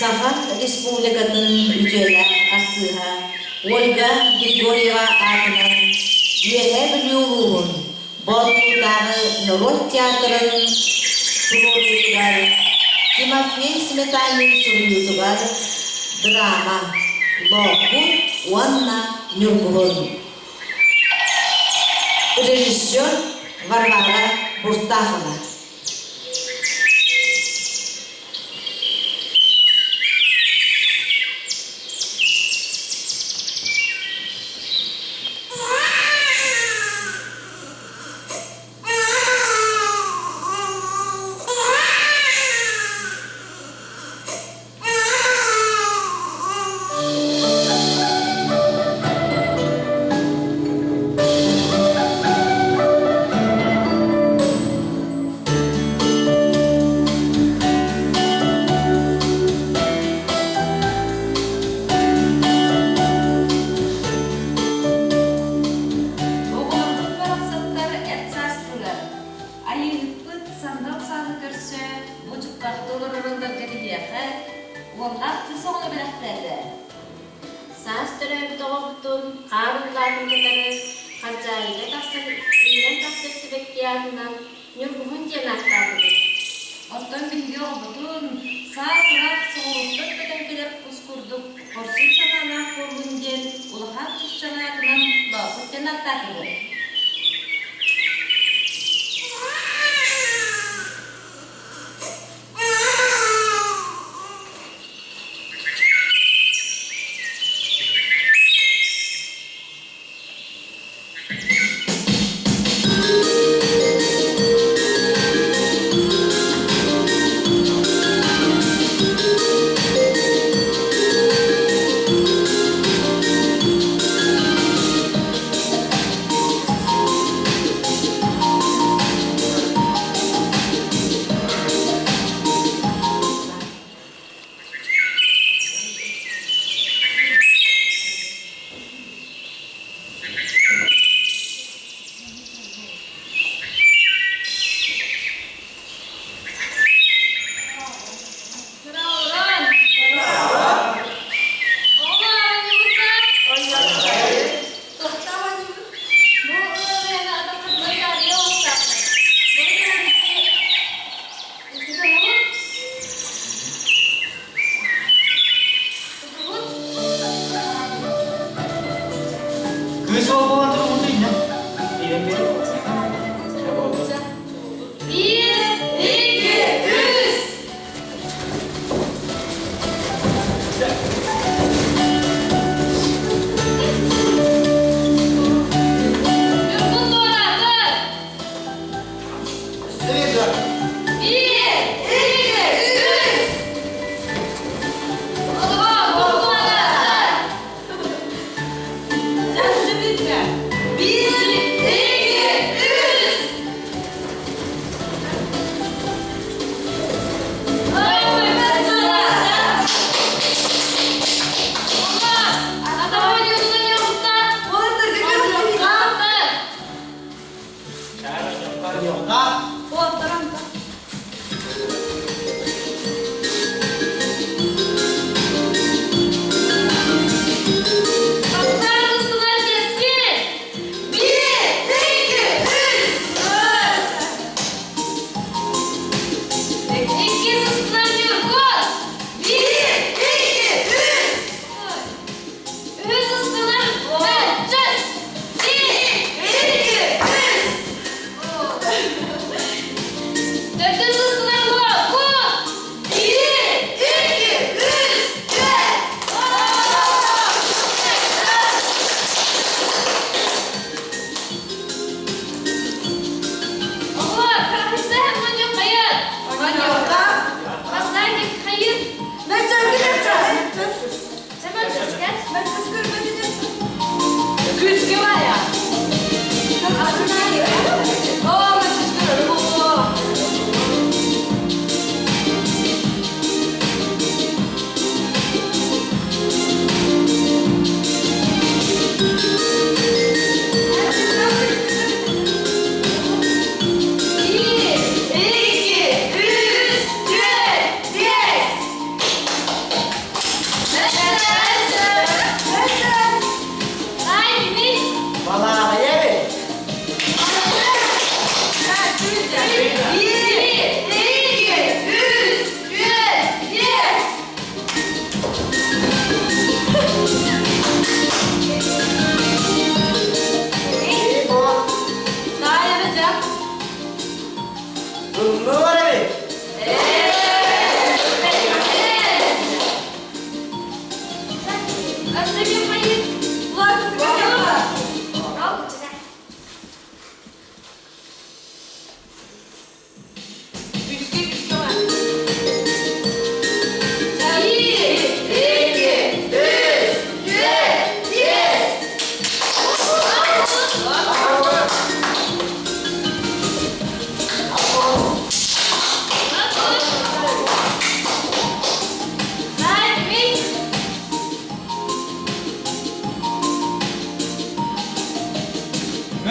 Sahat Respublika'nın ülkeler astıha Olga Grigorieva adının üyeler biliyorluğun Boltu'дағы Narod Teatrı'nın Turoluyutugar Timofey Smetanin Suruyutugar Drama Lopu Wanna Nürgulun Rejissör Varvara Burtahova.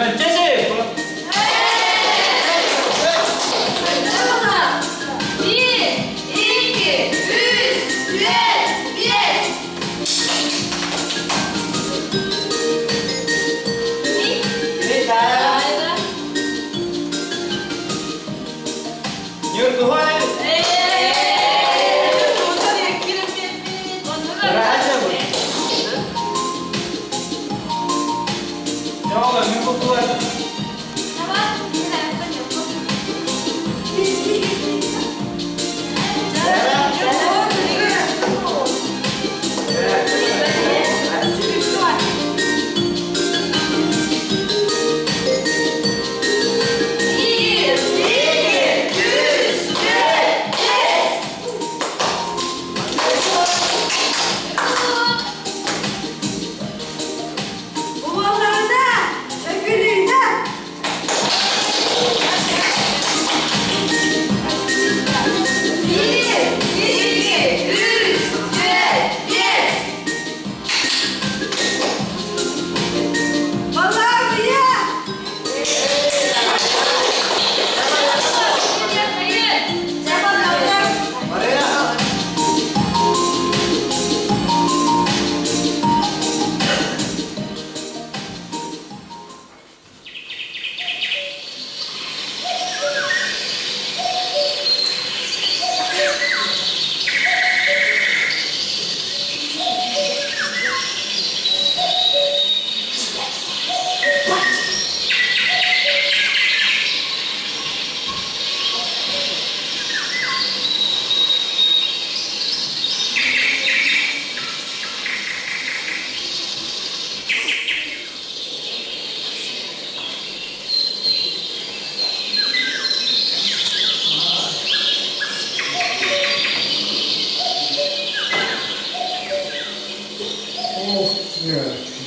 Mertesi. Bir, iki, üç, dört, beş. Yürü duvar. Devam edin bu duvar.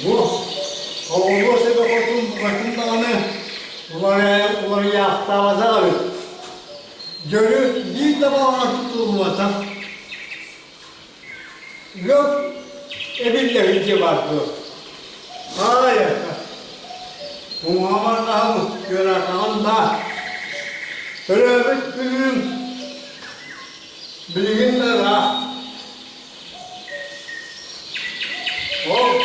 Bu kavga sebep bakın dağını uları yaktavaza alır. Görü bir defa tutulmasa yok ebilleri ki vardı. Hayır. Bu Muhammed Ahmet yöneten da Tövbe bilgin de ra. O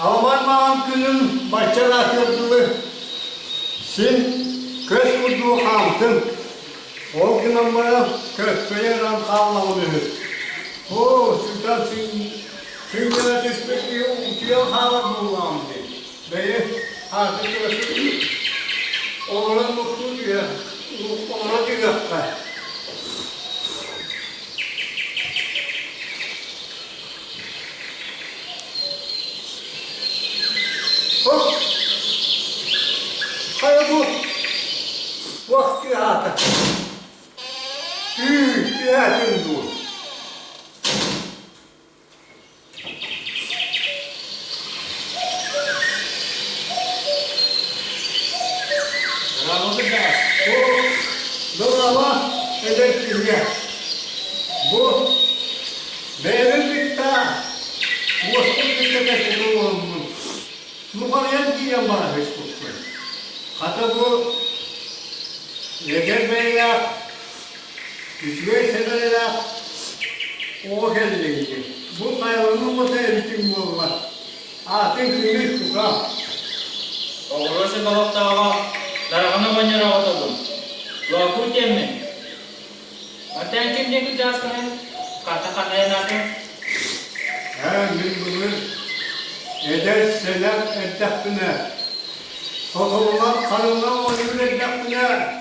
Alman mağantının başçalar yurtulu sin köz kurduğu hamtın o günden bana köz ram kavlamını o sultan Süngüne düşmekliği uçuyor hava bulmam diye ve artık köz onlara mutlu diyor onlara diyor hop! Hayır bu vakti hata. İhtiyacım dur. Bravo kızlar. Bu dolaba edekliğe. Bu verillikte boşlukta kaçırılır olmuş. Numaraya diyen bana hiç tutmuyor. Hatta bu Recep Bey'le Hüsnü Sene'yle o geldi. Bu hayvanın bu tehlikim olmaz. Artık şimdi tutam. Orası dolapta darahana banyak rawat aldım. Laku cemmen. Artinya kimnya itu jelaskan kata-kata yang ada. Her gün bunu eder selam eddakına. Sokulmak kanundan oynuyor eddakına.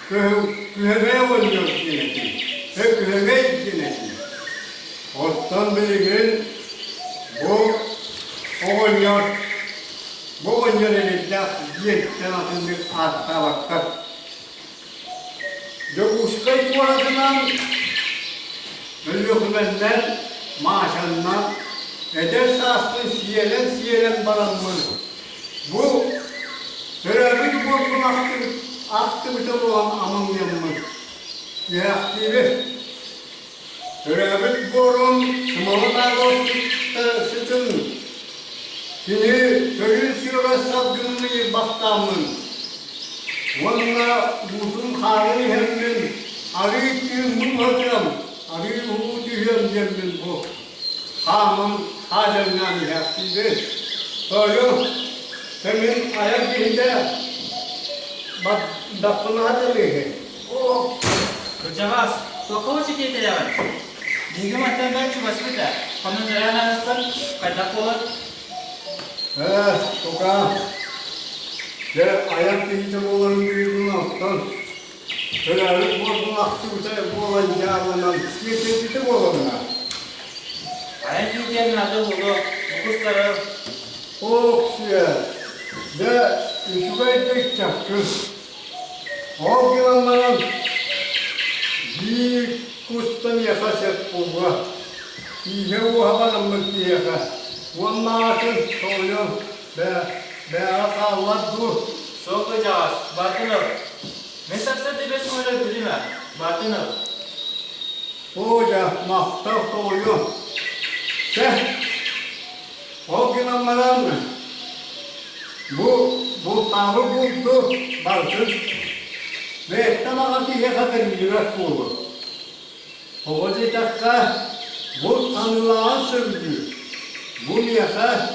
Kühebe oynuyor dinesi. Ve kühebe dinesi. Ottan bir gün bu oynuyor. Bu oynuyor eddak bir sanatın bir atta bakar. Yokuşkay tuvalasından Mülkübenden maaşından ederse aslında siyelen baranmır. Bu Sörabit borcun aktivite olan aman yanmır. Yaktivi Sörabit borcun sımalı dağlı sütün Şimdi söyün sürü Onlara salgınını baktamın. Onlara uzun halini hemmin. Arayıp bir muhatram. Arayıp bu düğüm yemin bu. Hamın halinden yaptıydı. Böyle senin ayak yerinde bak dakına hatırlıyor. O Kırcağız. Sokağa çıkıyor yalan. Digi matan ben çubası biter. Onun neler arasından kaydak olur. Sokağa. Ve ayak yerinde olanın büyüdüğünü alttan. Böyle bozun aktivite olunca alınan yetenekli olanına. Ayak yiyeceğin adı buldu. Bu kızları O kişiye ve üçüge çaktı. O güvenlerin bir kustan yakasıp buldu. İyice o havanın bir yaka. Ondan soruyor ve Allah dur. sokacağız. Batını. Mesafsa dibes öyle bilme. Batını. Hoca mahtar soruyor. Sen o güvenlerin bu tavrı buldu. Baktın. Ve tamam ki yakadar yürek buldu. Hoca dakika bu tanrıların sözü. Bu yaka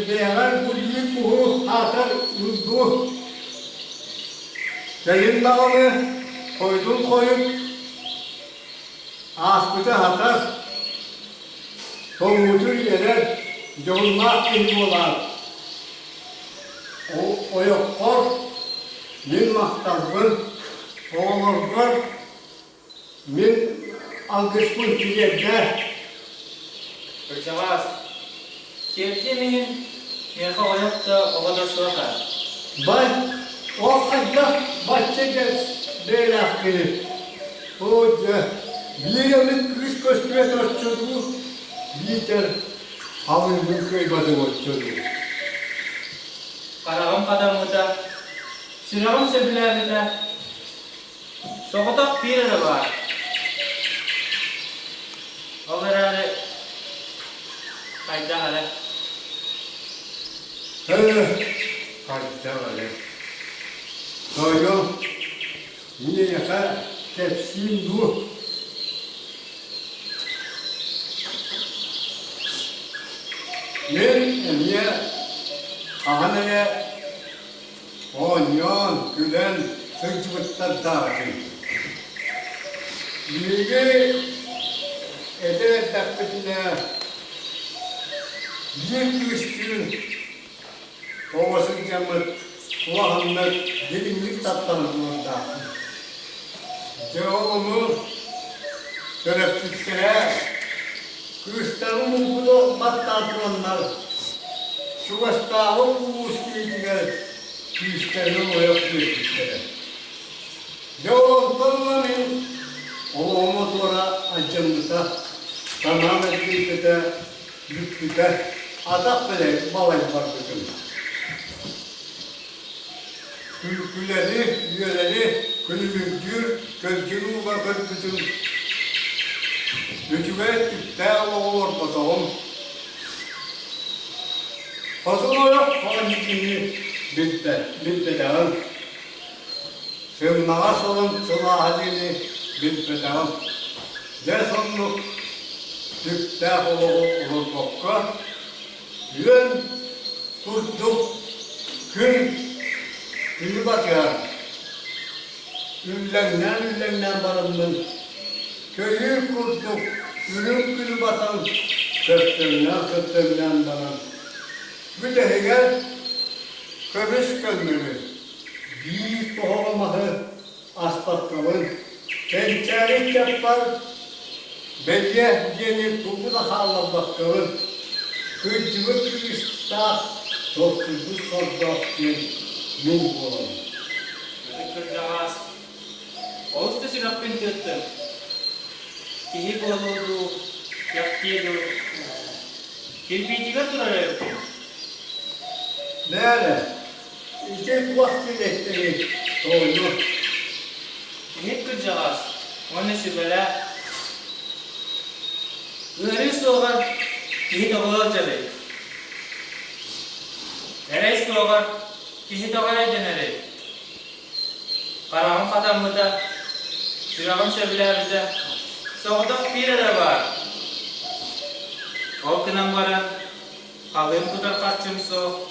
değer bu büyük bu atar bu. Senin bağını koyup askıda atar. Sonucu yere yolmak gibi olar. O yok kor. Min maktabın, oğulur, min algısmın kiyerde. Kırcağız. Kevkinin meka oyakta o kadar soğuklar. O kadar bahçede değil hakkını. Hoca, bir yıllık kız köşküye taşıyordu. Bir de havın mülköy badı oluşturdu. Karağım kadar da Sırağım sebilerde de soğutak bir yere var. O herhalde kayda hala. Kayıtta öyle. Sonra yine yaka tepsin bu. Niye ahaneye onyon gülen sıcıktan dağıtın. Bilgi eder dakikine bir üstün kovasın camı kulağında dilimlik tatlarında. Cevabımı şerefsizlere kırışlarım okudu battatılanlar. Şuvaştağı uğuşkiydiler. Kırışlarını oyaklayıkları. Cevaplarının olağımı sonra acımlıda tamamen birlikte lütfüde adak bile balay baktıkım. Külküleri, üyeleri, külücür, külkülü ve külkücül. Lütfüde tüpte olur bakalım. Fazla olarak falan hükümlü bitti devam. Sığınağa sorun sıla hadini bitti devam. Ne sonluk tüpte olur kokka. Yön kurduk günü batıyor. Ünlenden barındım. Köyü kurduk günü batan köftümden barın. Bir de gel kömüş gönlümü. Büyük boğulamadı aspatlığın. Pençelik yapar. Belge yeni tuğbu da sağlam bakkavın. Kırcımı kırışta dostluğu sordaktır. Yol olan. Kırcağız. Oğuzda sırapın tüttüm. Kihi boludu, yaktiyedu. Kirpiciga turarı. Nerede? İşte bu vakti defteri doğru. Kihi kırcağız. Onu şüphele. Iğrı soğuğa kihi kabalar çalı. Nereye soğuk? Kişi doğar edinleri. Karanlık adamında, şırağın şöbilerimizde, soğuduk bir de var. O kınan varan, kalığım kadar kaççım soğuk,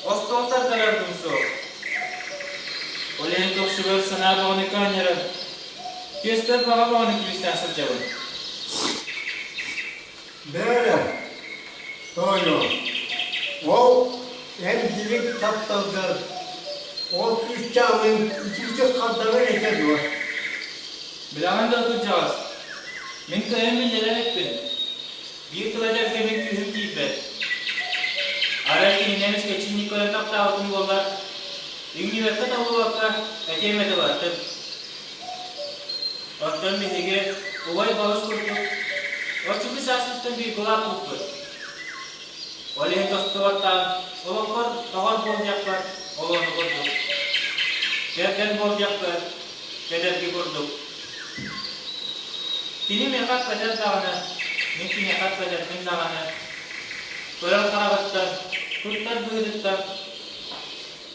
ostoğutar kalardım soğuk. Oleğin tokşuğu sana bağını kanyarım, göster bana bağını Hristiyan sırcavın. Böyle. Doğru. O hem dilik taptalıdır. O Hristiyan'ın ikinci kadını ediyor. Bilemem de oturacağız. Min köyün minneler ettin. Bir kılacak demin tühüm deyip ben. Araki inemiz geçin Nikola tapta altın yollar. Üniversite tavu vakka ekemete vardır. Vaktan behege ovay bağış kurdu. O çünkü saslıktan bir kulak tuttu. Oleğin dostu vaktan olaklar tahar bolacaklar. Olanı kurduk. Derden bolacaklar. Derden kurduk. Kini mekat kadar dağını, mümkün mekat kadar min dağını, Koral karabattan, kurtlar bığırıktan,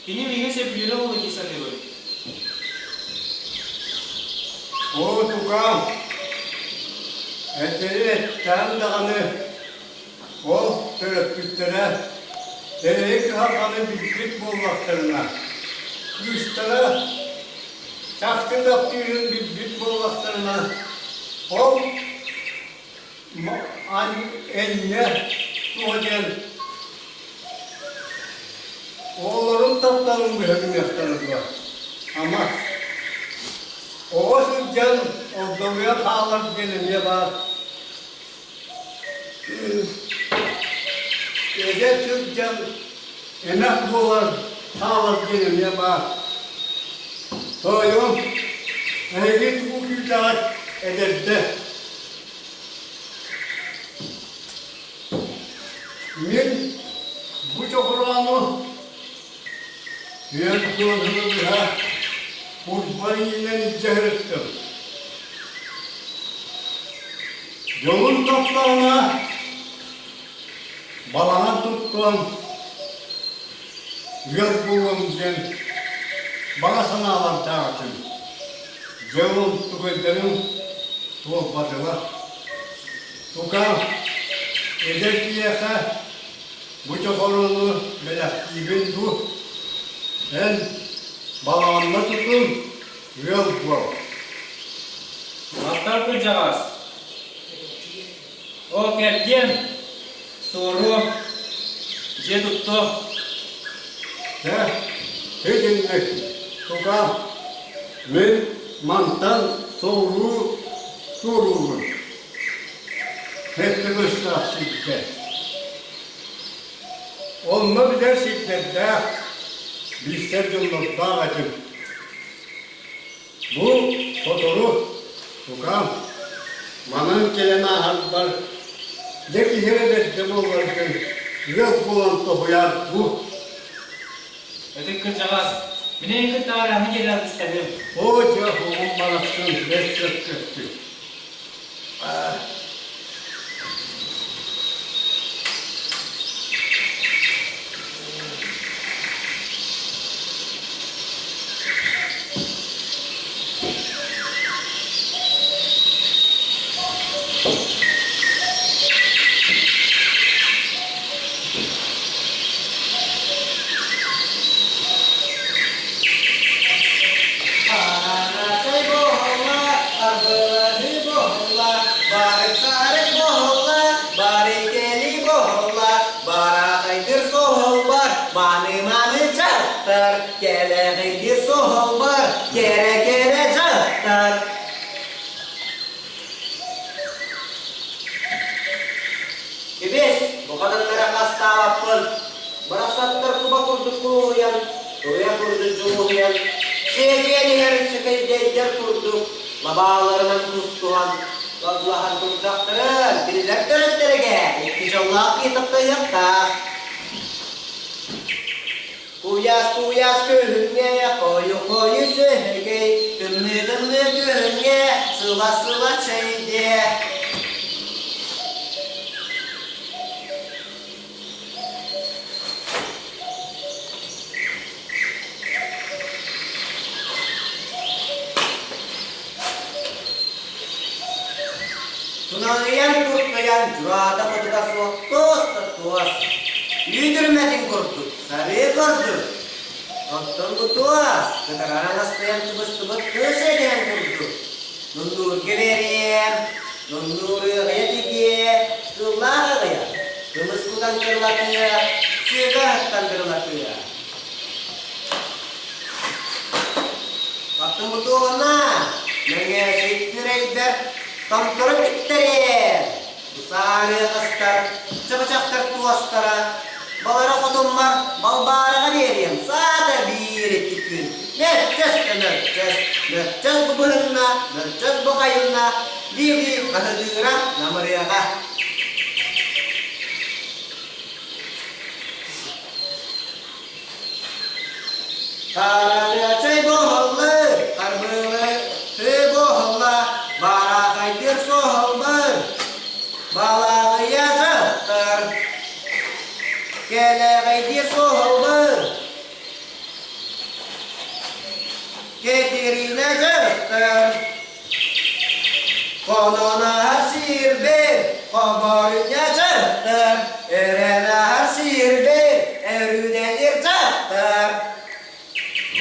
kini mümkün sepülüre olu ki sanıyor. O tukam. Etleri tam dağını. O töröpütlere. Derek hakanı büyük bolmaklarına. Üstlere. Taktın yaptığının büyük bolmaklarına. O eline model oğullarım taplarım bu hükümetleri var. Ama o sıcak o doğuya kalır gelince var. Ede sıcak enak dolar kalır gelince var. Soyum git bu güzel ederde. Min bu çocuğumu bir gözümle kurbanıyla cehrettim. Yolun toprağına balana tuttum. Yol bulum için bana sana alan dağıtın. Yolun tüketlerim topladılar. Tukam edekiyete bu çocuğunu belirttiğim bu. Ben balağımda tuttum, yol bu. Vaktar kıracağız. O kerken, soru, je tuttu. Ve hepinmek tukam ve mantan soğuğu soğuğu. Hepimiz şiddet. Olma bir de şiddette bir sevgimlik davetim. Bu fotoğraf tukam manın kelime halbar ne ki heredette bulurken yok bulan tohuyar bu. Ödük kıracağız. Mine yıkıt dağıranı gelen istedim. O cevabın barasın beş çöktü. Ibis, bu kadınlara kasta apel. Berasattır kuba kurduk kuruyan, oraya kurduk cumuhyan. Seviyeli her sekeydeler kurduk. Babalarının kustuhan, Allah'ın kurtaktırın, diller dönetlerine, ikkici Allah kitabda yakta. Kuyas köyüne, koyu söhege, dümlü köyüne, sıla çeyde. toyan jurada koduda soğuk Yüdürmetin kurduk, sarı kurduk. Ondan bu tuas, keterangan astayan tebus-tebus kesedihan kurduk. Nundur geberiyem, nundur kaya tige, tulah kaya. Kemuskukan kerlakaya, segahkan kerlakaya. Waktu bu tuana, mengesik niraiber, tamturun kitterim. Usarı astar, çabacaktar tuastara, balara kotumlar, balbara vereyim. Sada bir iki gün. Nötçes bu bölümna, nötçes bu kayınna, diri kahadıra namariyaka. Taranya çay boğullu, karbılı, hı boğullu, bara kaydır soğullu. Balağıya zıhtır, keleği soğulur, getirine zıhtır, konuna sirdir, kabarıya zıhtır, erene sirdir, erünedir zıhtır.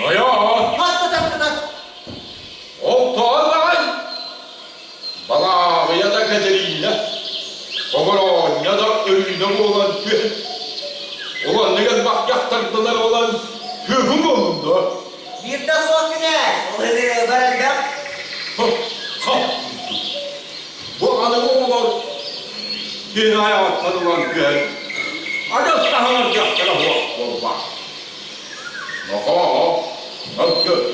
Noya, Tat. o toğlan, balağıya da kaderine, Oğlan ya da ölüne olan tüh. Ulan ne kadar bak yaktırdılar olan tühüm oldu. Bir de soğuk güneş, olayı barındak. Ha. Bu anı oğlan yeni hayattan olan tüh. Adas dahalar yaktıra bak. Naka, hakkı.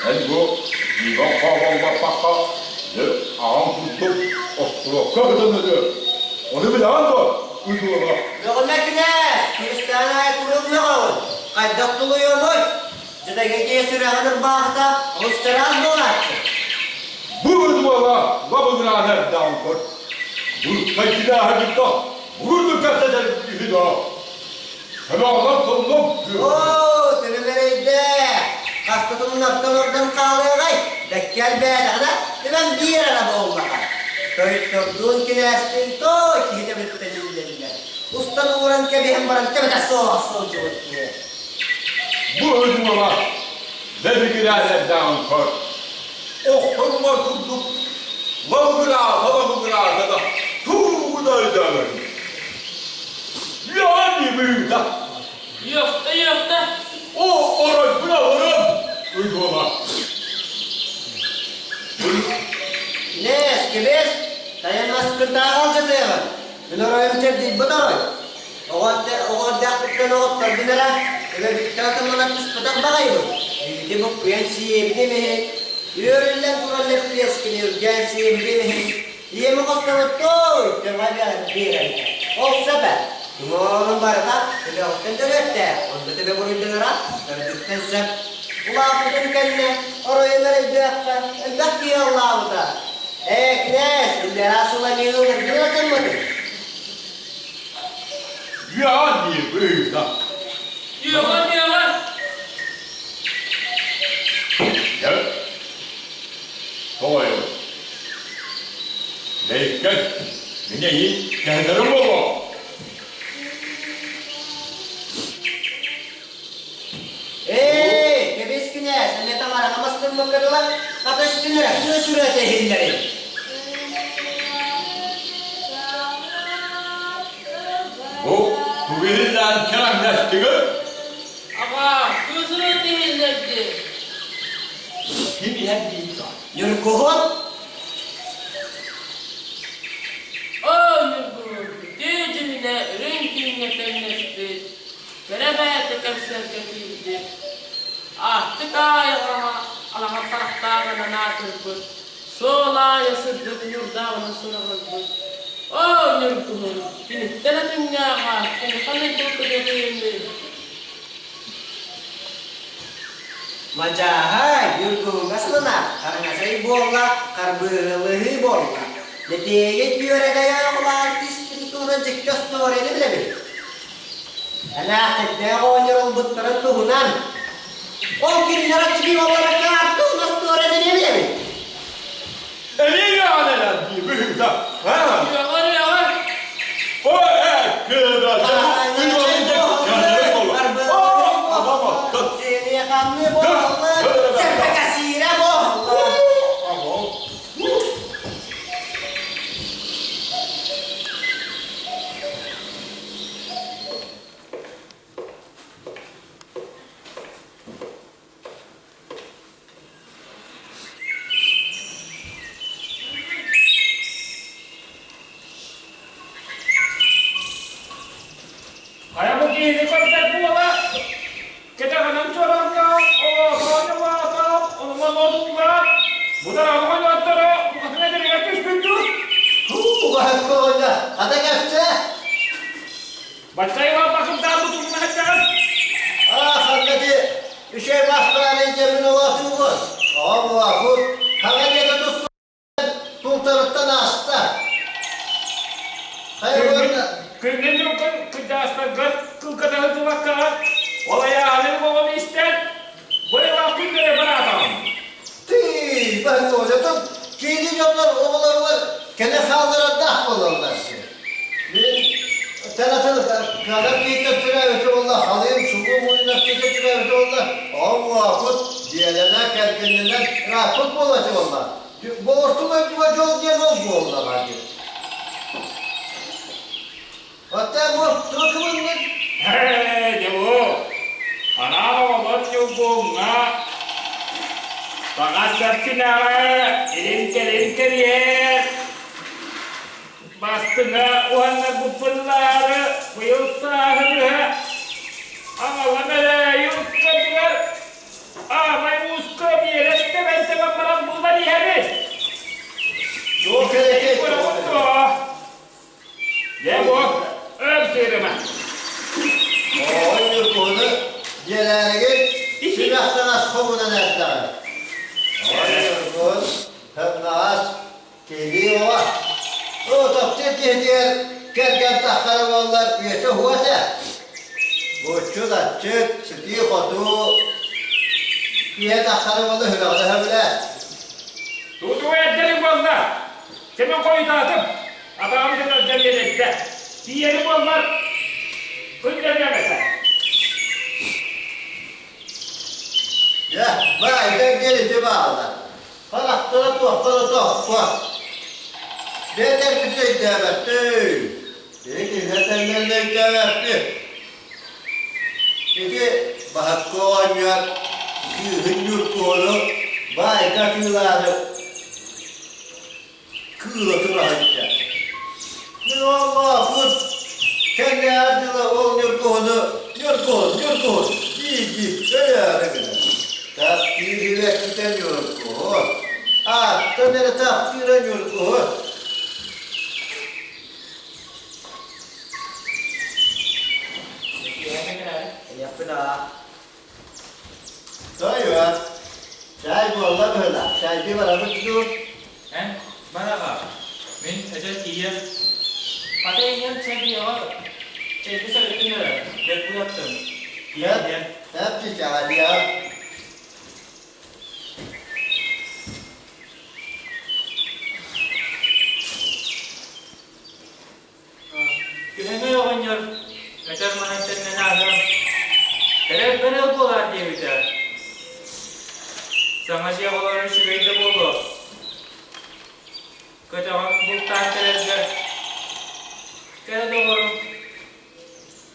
En bu divan kavalma baka. Ne ağam tuttum. Ostroka kadınları. Onu bile alma. Uydulara. Yoğunmak güneş, Kürüstan'a kurum yoğun. Kaydak tuluyormuş. Cıdaki kesirağının bağda, ustaraz dolaştı. Bu uydulara labıgraner damkır. Bu kaçına hagıtta. Vurdu kasadan bir daha. Hem ağlam tonlam. Ooo, tünülerinde. Kastatının aktan oradan kalıyor gay. Dekkel beyde kadar, ben bir araba olmağa. Köyüt durduğun kinestin to, kihide bittenin dediler. Ustan uğran kebihem baran kebede soğuk çoğuttu. Bu uydulara labıgraner damkır. Okturma kurduk. Labıgrata da. Tuğda eder. Yani büyük da. Yok da. O orasına varım. Uydulara. Ne eski biz? Dayanmaz kırtağı alçatı yalan. Ben orayım tercih bıdaroy. Oğad yaktıktan oğutlar binara. Eve bitti atımlanak kıspatak bakayım. Büyüdü bu prensiye bide mi? Yürürlen kurallar preskini urgensiye bide mi? Yemi kostamı toy. Tervabi bir ayda. Olsa ben. Kumağının barıda. Tebe ottan dönette. Onda tebe buruyduğunlara. Gördükten sen. Ulan kudum kendine. Orayı mere duyakta. Elbet diye Allah'ı da. Knes. İlle Rasul'a ne olur? Bir atılmadı. Yani büyük da. Yok. Gel. Kolayım. Değilken, neyi kendilerim baba. Kebis kines. Sen tamara kamasın mı kadılar? Kataş dinlere. Sürü tehilleri. Bu tuğilden keremleştiği Ama gözünü değillerdi. kim yer değil da. Yürü kuhut. Tecrüne renkine temleşti. Beraber tekerser getirdi. Artık ayağına alana farklarına natırdı. Sola yasırdı yurdağına sınırdı. O yurdumun, beni denetim yağa, beni kanı kurtu dediğimi. Majahay yurdu gaslana. Karena saya bola, karbırılığı bola. Netiye göre gaya olan ispintuna cikkas doğreni bile mi? Alakit ne oynuyor butların tuhunan. O günlere çıkıyor olarak yaptığımız doğreni bile mi? Eli yaneler diye büyük da. Ha? Arıyor. O kırda sen bu yolun kendileri olur. Baba tut. Seni yakanlı boğulur. Serpe kasire boğulur. Kaya begini konten pula. Kita kanan corong kau. Oh, kau nyawa kau. Oh, mau buka. Bukan apa nyawa bukan dari atas pintu. Bahar koca. Ada kafte. Baca yang apa kita butuh mengajar. Hakikati bir şey başkalarının cebine oturur. Allah bu. Hakikati tuttu. Tultarıktan hasta. Hayır orada. Kırmızı kan kerja astaga kekadahan tu makan. Oleh alim bawa ister. Boleh waktu dari beratam. Tüy, ben olacaktım. Kendi yollar, oğullar var. Gene saldırı dah olurlar. Bir tanıtılık kadar giyip türeveti olurlar. Halayım, şubu, muyunak giyip türeveti olurlar. Allah kut, diğerlerine kendinden rahat olacak onlar. Bu ortum ödüvacı ol diye bu olurlar hadi. Hatta bu takımın Hei, jauh. Ana bawa cukup nak. Pangas tersinara, irim yer. Bastına uhanna gupular, buyusahır. Amalana yukkadılar. Amay muska bir reste ben temam malam buldan ihari. Doğru kere bu oldu. Ya bu, öpsürüme. oynuyor konu. Diğerleri silahtan az komuna nereden? Oynuyor konu. Hem az geliyor var. O takdir diğer gergen tahtarı varlar üyete huvete. Bu açık, sıkı kodu. Üye tahtarı varlar hülâda hevle. Tutu etleri bollar. Senin koyu dağıtım. Adamı kadar cemiyette. Diğeri bollar. Göndermemese. Ya, baydan gelince bağlar. Paraklara toh. Neden bize icabetli? Peki, neden ne icabetli? Peki, bak koyar, hünyur kolu, bayda kıları, kılatı rahatça. Ne Allah kut, kendi ardına oluyor konu, yor konu, iyi, öyle kadar. Takdiri vekkiden yor konu, hatta nere takdiren yor konu. Tayyip, çay bolla böyle, çay bir var tutur. Merhaba. Ben Ecel Kiyem. Patayım çekiyor. Çekti söyledim de. Ben bu yaptım. Hep çay ya. Güheme oynuyor. Ecel manetlerine nazım. Terek beni bolar diye biter. Sama siya ko si Wade Bogo. Kacaman buktan terega. Kaya doğru.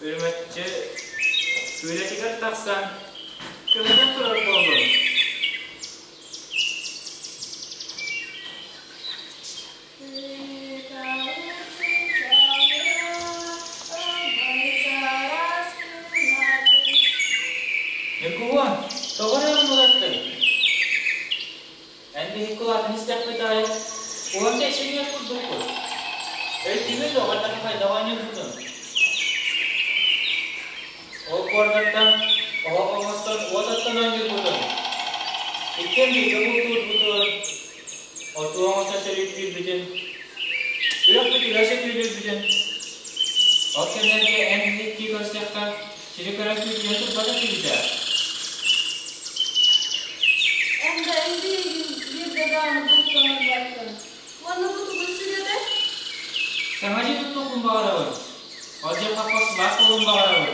Hürmetçi. Böyle çıkar taksan. Köyden durar boğulun. Nikuan, kau yang mulattın. Endi hikulatın istekmedayı. Ulan da işini yapıldı bu. Öldüğümüz de o kadar faydalanı buldun. O kordattan, o olmastan, o dattan önce buldun. İkken bir de buldun. O tuğamastan serik bir bütün. Bırak bir ilaçet bir bütün. O kendine en büyük ki gösterken, şimdi karşı bir yatıp bana gider. Hem de en büyük bir dedağını bulutlarına bıraktın. Bana bu sürede Sengaja tuttuğum bağıra var. Hoca kapasılar kolum bağıra var.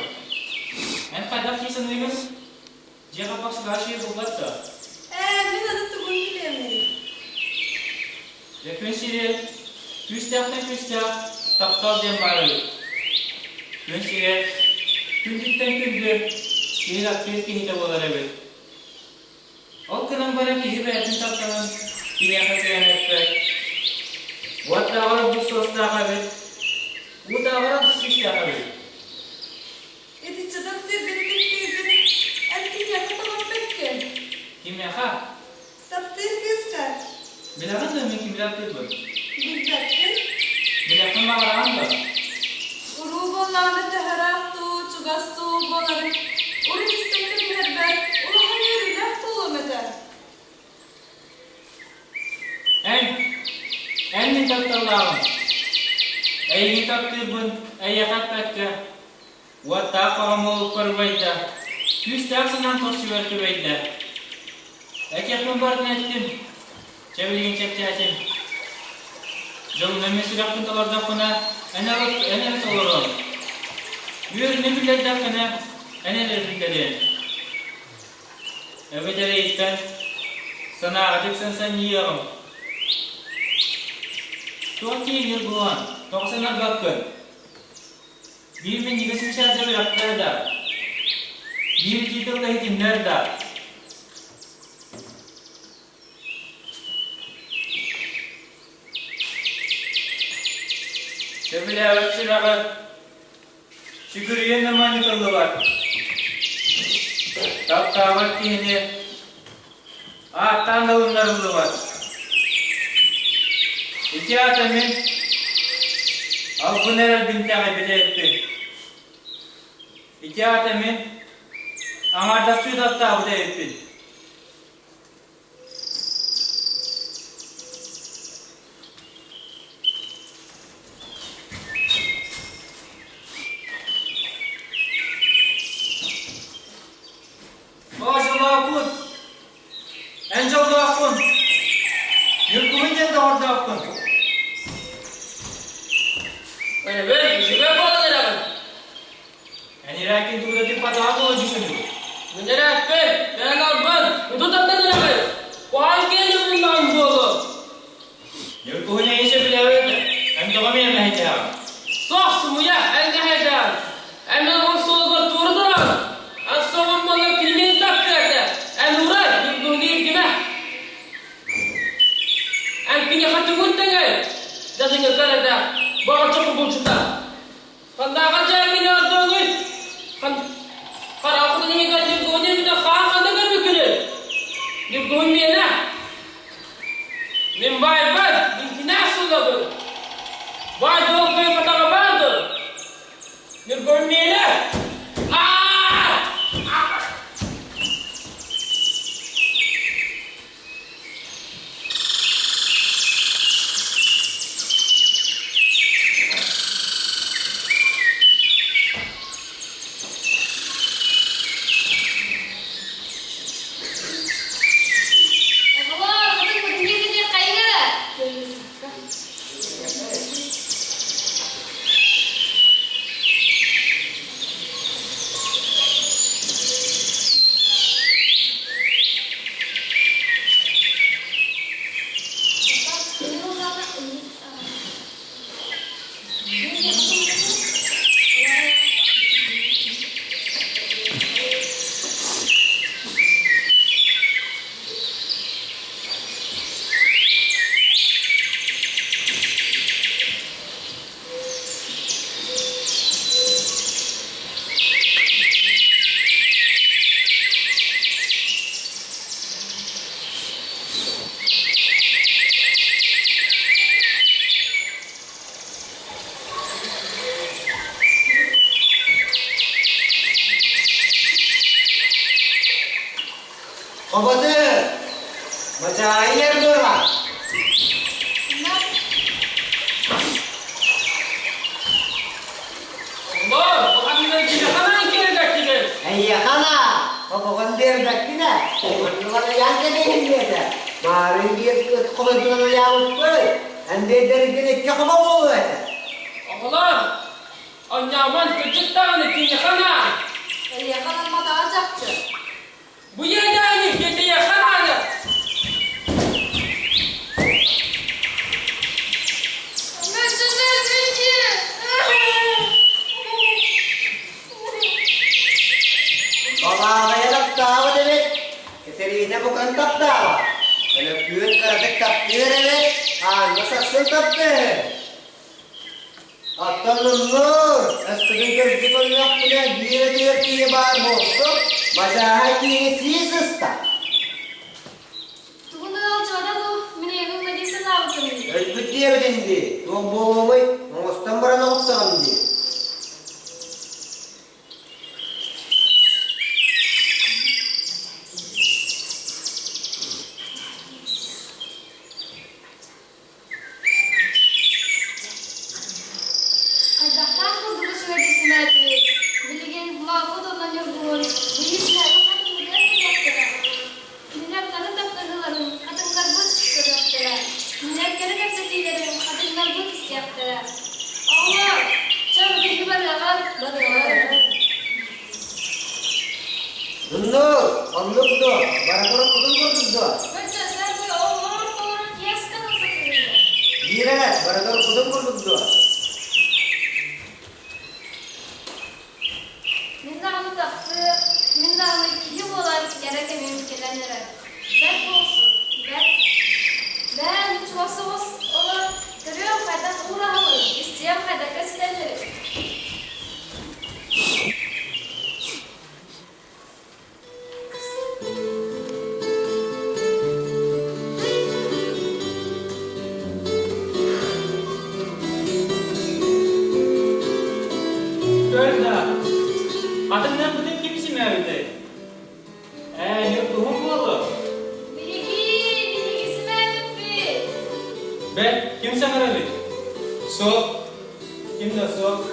En kadar kesin uygun. Dia kapasılar şey bulat da. Ben adı tuğun bilemiyorum. Yakınşiri, küstahtan küstah, taptal diye bağırıyor. Yakınşiri, kündükten kündü, kihilak kihilak olabilir. O kınan bana kihilak taptalan, kihilak kihilak. Buat dağlar bu sosda kabir. Bu dağlar bu sosda kabir. Eti çadak tırgın. Erkin yakı tamam bekle. Kim yaka? Taptır kıskar. Bilakan da mı kim bilak bu? Bilbektir. Bilakın bağıran da. Uru bollarını teheraf tu, çugas tu, bolları. Uru istemli bir herbet. Uru hayırıyla dolum eder. En mintak talağım. Ey mintak tırbın, ey yakat takka. Wata kamu perbaida. Küstak senang torsiwer perbaida. Eki pembar netim. Cewilin cep-cacin. Jauh nami sudah pun telur dakuna. Enak telur. Yur nami bilet dakuna. Enak bilet. Ebe jare ikan. Sana adik sansan yiyorum. Tuanki yurguan, toksana bakın. Bir min yigasi şarjı bir aktarda. Bir kitabda hiç nerede? Sebila vesila şükriye namani kaldılar. Taptavat kini tanda unlarımız var. İki atamin Al-Buner bintang ibidayette. İki atamin Amar dastü datta ibidayette. Maşallah akun. Enjallah akun. Yurkumince de orada akun. Ben juga boleh dapat. Yani rakin tu udah tempat apa lagi sini? Menyerahkan dan korban untuk tetap dapat. Kualnya yang menang bola. Yurkuhnya ini sebelawat. Kami tu kami yang lahir. Sah semua anda hajar. Anda masuk ke turun. Asal malam kini tak kerja. Anda urat yurkuhnya gimana? Anda kini hati gunting. Jadi nggak ada. Bawa cukup bujuta. Kanda kerja kini ada ni. Kalau aku ni kerja yurkuhnya kita kah kanda kan berkira. Yurkuhnya ni. Membaik baik. Kini asal dah. Vai dong kau kata kabar. Yurkuhnya ni. Allah, kata pentingnya dia kayaknya lah. Kabatı. Macam air berapa? Allah, bukan kita kanan kiri dah kita. Iya kana. Kau kondir dah kina. Mana yang kene dia dah. Mari dia kau tu yang apa? Ande dari kene cakap apa dah? Oğlum, anyaman küçük tane yakana. Yakalanmadı acakçı. Bu yerde aynı gece yakana. Baba yarak tahu demek. Keterine bukan tap dawa. Kalau piun karatek tap piun demek. Masak sul tap deh. Atau lulur. Estudin kerja kolak punya dia kiye bar bosok. Mazahai kiye sisesta. Elbette bedindi. Tuang boy, ngostam barang ngostam di. Lulur, amluk do. Barang orang kudung kudung do. Gira, barang orang kudung kudung do. Adından bütün kimisi mi evde? Yok doğum mu olur? Ben kimse merabi. Sok. Kimde sok?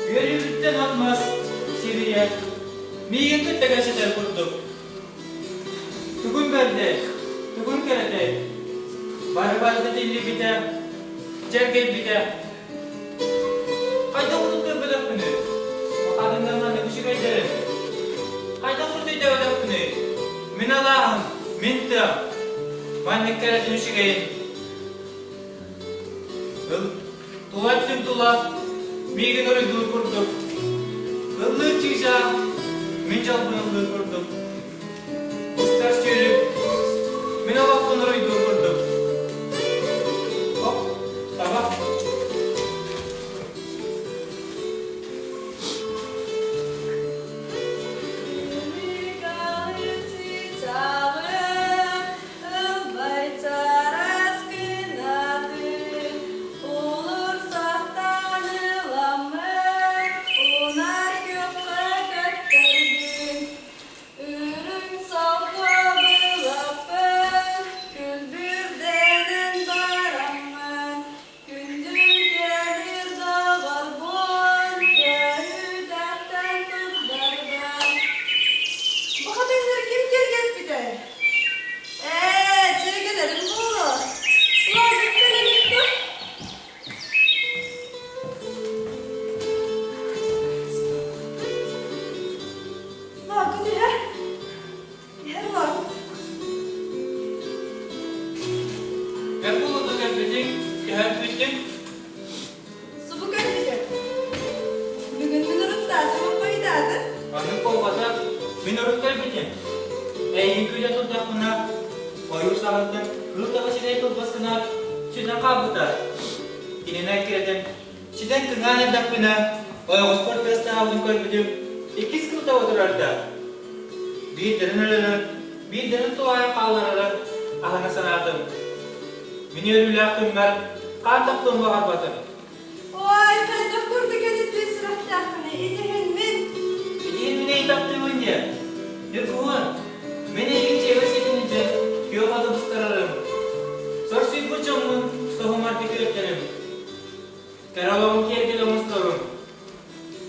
Görüyorluktan olmaz. Siriye. Miyim de tegasiler kurduk. Tugun berde. Tugun kerede. Barbarda dilli biter. Cergel biter. Ayda unuttur bedak bunu. Kadınlarına ne düşük ederim. Ayda unuttur bedak bunu. Min Allah'ım. Mintim. Manneklere düşük edin. Tuvalettim tula. Migin oraya dur kurduk. Kıllık çıkışa. Min çalbını dur kurduk. Ustar sürüp. Min Allah'ın oraya dur kurduk. Hop. Tamam. Menurut kalian, yang kita sudah pernah, koyor sahabat, belum tahu sih itu bos kenal, sudah kabutar. Ini naik kira-kira, sudah kenal dah pernah, koyor sport testa awal kau baju, ikis kita tahu terada. Bidan tu ayah kalah ada, ahana sanadam. Menurut lakukan mal, kantak tu mahal batan. Oy, ben de kurdu geldi sırat yaptığını, idihin min. Ini tak tahu dia. Dia kuat. Mana yang cewek sini je, kau ada bustaran. Sorsi bucamun, sahumar dikir jalan. Kalau mungkin kita mustarun.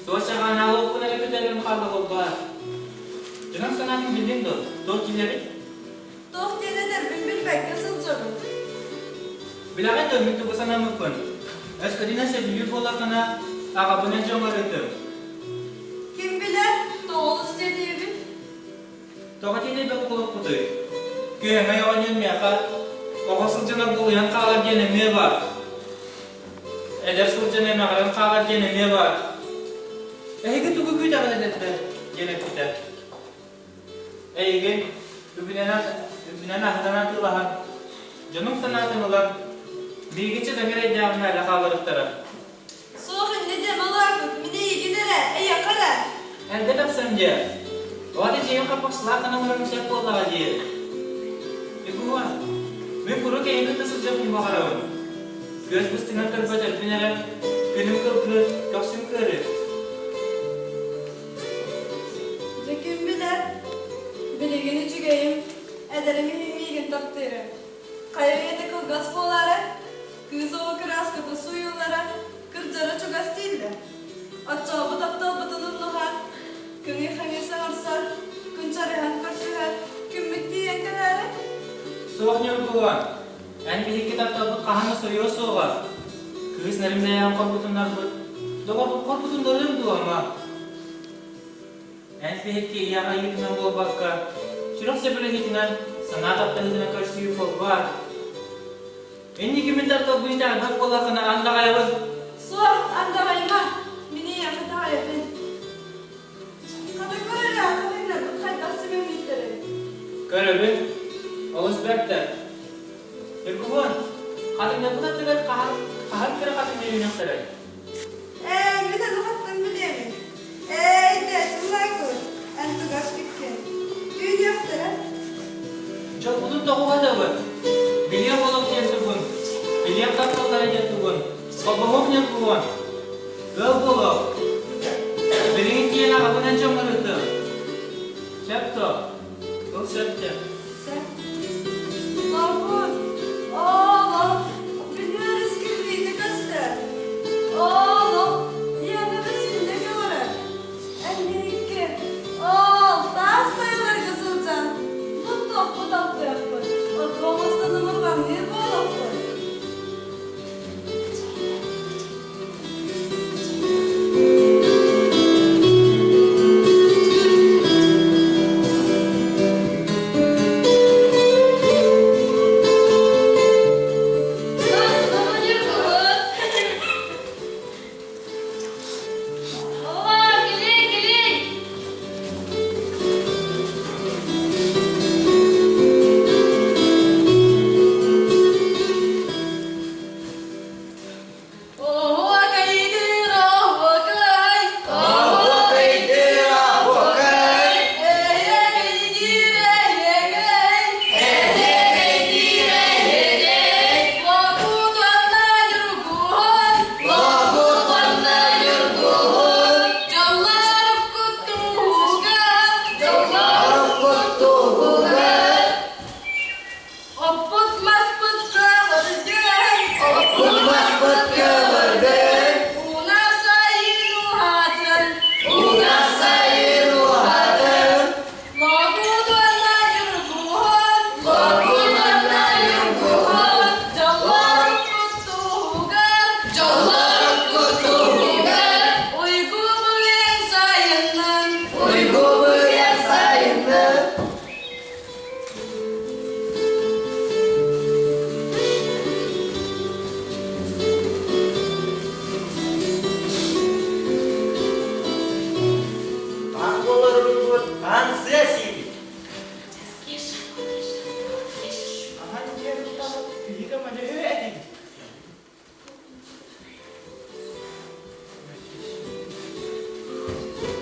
Soalnya kan awak pun ada dalam hal berubah. Jangan senang binding tu, tu ciri. Toh diyeler bin bin bek yazıl canım. Bila kan tu mintu kesana mukun. Eskadina sebilir bolakana akabının jomarıdım. Kim bilir, doğulu istediğimi. Tokatini be kuluk kutuy. Köyeme yoğun miyaka, okasıl cana buluyan kağıt genemi var. Eder sulcana nakaran kağıt genemi var. Ehge tuku küy dağı edetme, genep biter. Ehge, übünen ahdan atılahan, canım sanatın olan, bilgiçi demir edeceğim nerede kağıtlara. Soğuk ne de malakut, mine iyi gidere, yakara. Elbette sence. Wadi jiyo kapak selatan ang maraming siya po lang aja. Iguan, may puro kayo ito sa siya kung makarawan. Guys, gusto nga kalbatal, pinaran, pinumkal, doksim kare. Kim bilir, biligini çügeyim, ederimi himigin takdiri. Kayaya da kıl gaspolara, kız o kıras kapı suyulara, kırcara çugas değildi. Atçabı taptal batının nuhar, künü hangisi arsar, kün çarehan karsıhar, kün bitti yengelere. Suwak niyo iguan. Yan pihik kita tabot kahana soyo soga. Kris nalim na yung korbutun narbut. Doko korbutun dolim do ama. Yan pihik ki iya kayo ng bobag ka. Sirok sa pinahitinan, sa nataptahin na karsiyo po ba? Hindi kimintar to buinda, nagpula ka na anda kayo. Soğuk anda kayma, mine yakıta hayatın. Kategoriyle akılıyla bu kaydası mümkünleri. Karabi, awus bekter. Iguan, kating na po na tigat kahal kira kating na yun ang saray. Bir de lukattın bileyim. De, sınırlar Entu gaz bitkin. Düğün yaptıra. Çok uzun toku kada ba? Biliyor bolok niya tubun. Biliyor kapatlara niya tubun. Pagmamok niya kuwan. Gak bolok. Bilingin niya nakabunan siyang maruto. Septo. Gak septo. Sen. Mahmut. Oğlum. Biliyoruz ki beni göster. Oğlum. Yanımızın ne göre? Enneki. Oğlum. Daha sayılar kısılcan. Bu tatlı yapın. O doğmasında numaradan niye bu olapın?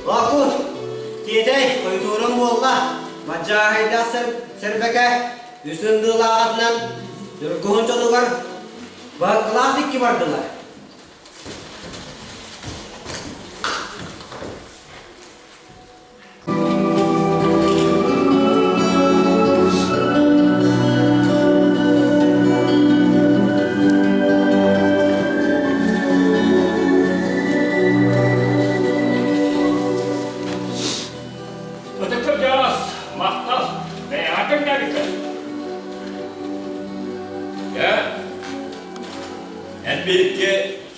Vakut, tiede, koyturum bolla, macahida serbeke, üstünde lağatlan, yurguhun çolugar, baklar dikki vardılar.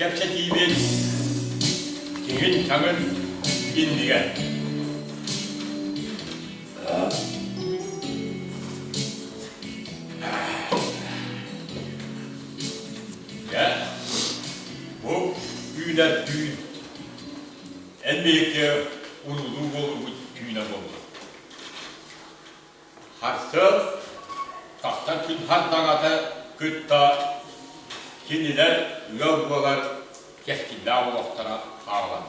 Gevşetiğimin kimin çağın dinleyen. Ya, bu büyüler düğün. En büyük unutduğum olur bu düğüne oldu. Harsız, tahta tüm hantanata kıtta, kindiler, yolgular, keskinler bu vaktana ağlandı.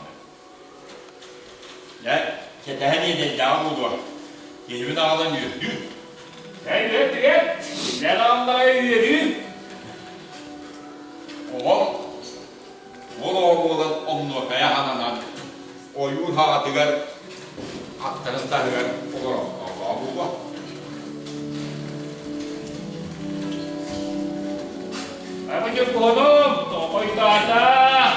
Ya, ketehen yeden yağım oldu. Yenimin ağlanıyor, düğün. Evet. Ne anlara yürüdün? Oğul, oğlan onunla kaya hananan, oyun hağatıgar, aktarın tarıgar, olur Allah'a bulma. Abicim konum, tokoy tata.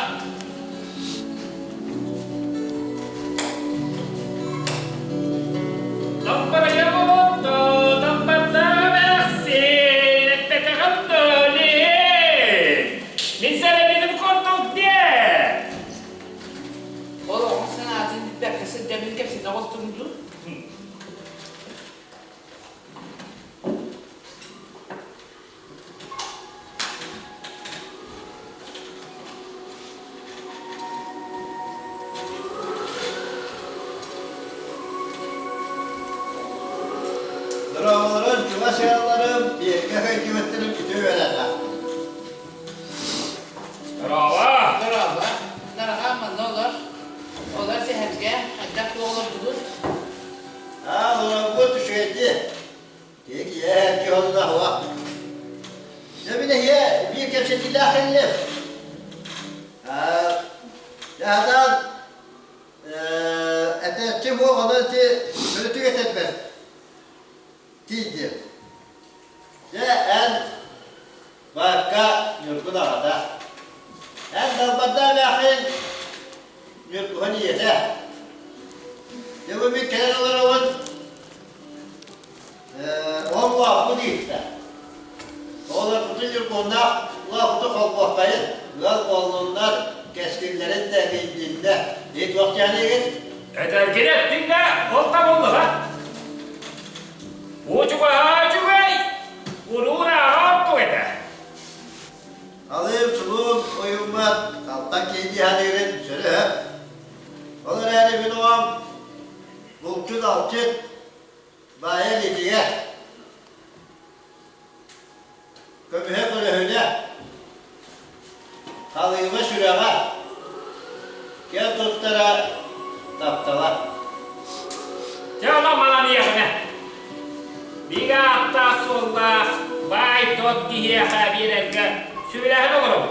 Tampar yamuto, tampar tamersi, nette kandoli. Minsere benim korktuk diye. Oğlum sen ağzını bir dakika sen demin hepsini avusturmuşsun. Dramaların, cuma seyahatlarım, bir kafe hükümetlerim bitiyorlar. Bravo. Nara ama ne olur? Onlar seherge, ancak olur budur. Ha, sonra bu düşüyordu. Diye ki ya, ki oldu da hava. Ne bileyim ya, bir kepçe lahillim. Ha, daha etetçi bu onu böyle tüketmez. Değildi. Ya en vakka yurtuna hata. En dalbada lahin yurtuna niyete. Ya bu bir kenar olarak Allah bu değil de. Onlar bütün yurtunda Allah bu kalkmaklayın. Ulan oğlunlar keskinlerin de bildiğinde. İlk vakti yani git. Ederken ettin de oltam oldu ha. Uçuğa uğruna happu eder. Alayım sulum, uyumat, alttan kendi hadirin, şöyle hep. Olur yani bir oğam, bulçun alçın, bayan idiye. Kömühe böyle öyle. Halıyıma şuraya, gel tuttara, taptala. Canım bana niye ne? Bir hafta sonra bay tot diye habirlerge söyleyen olur mu?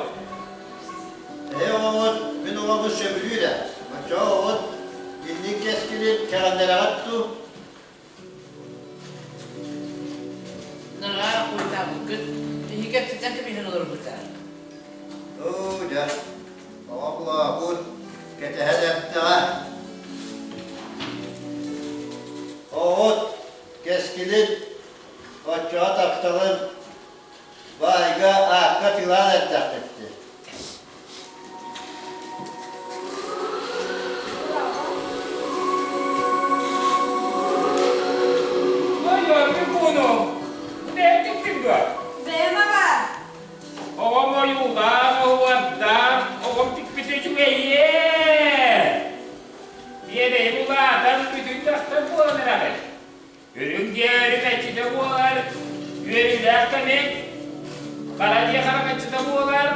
Oğul, ben oğamı sömürüyle. Bak oğul, dinlik keskinin keranlara attı. Nara kurtar bugün. İyi gerçekten de bilen olur kurtar. Oo da, Allah bu ketehedette ha. Oğul, keskinin açığa taktalım. Bayga akka tilan etti. Hayır bir konu. Ne ettin bu? Zeyma var. Oğlum o yuva, o vattan, oğlum tikpite cüveye. Diye ulardan bütün daktan bu beraber. Yürünce yürümeçi de bu var. Yürüler demek. Karaciye karameçi de bu var.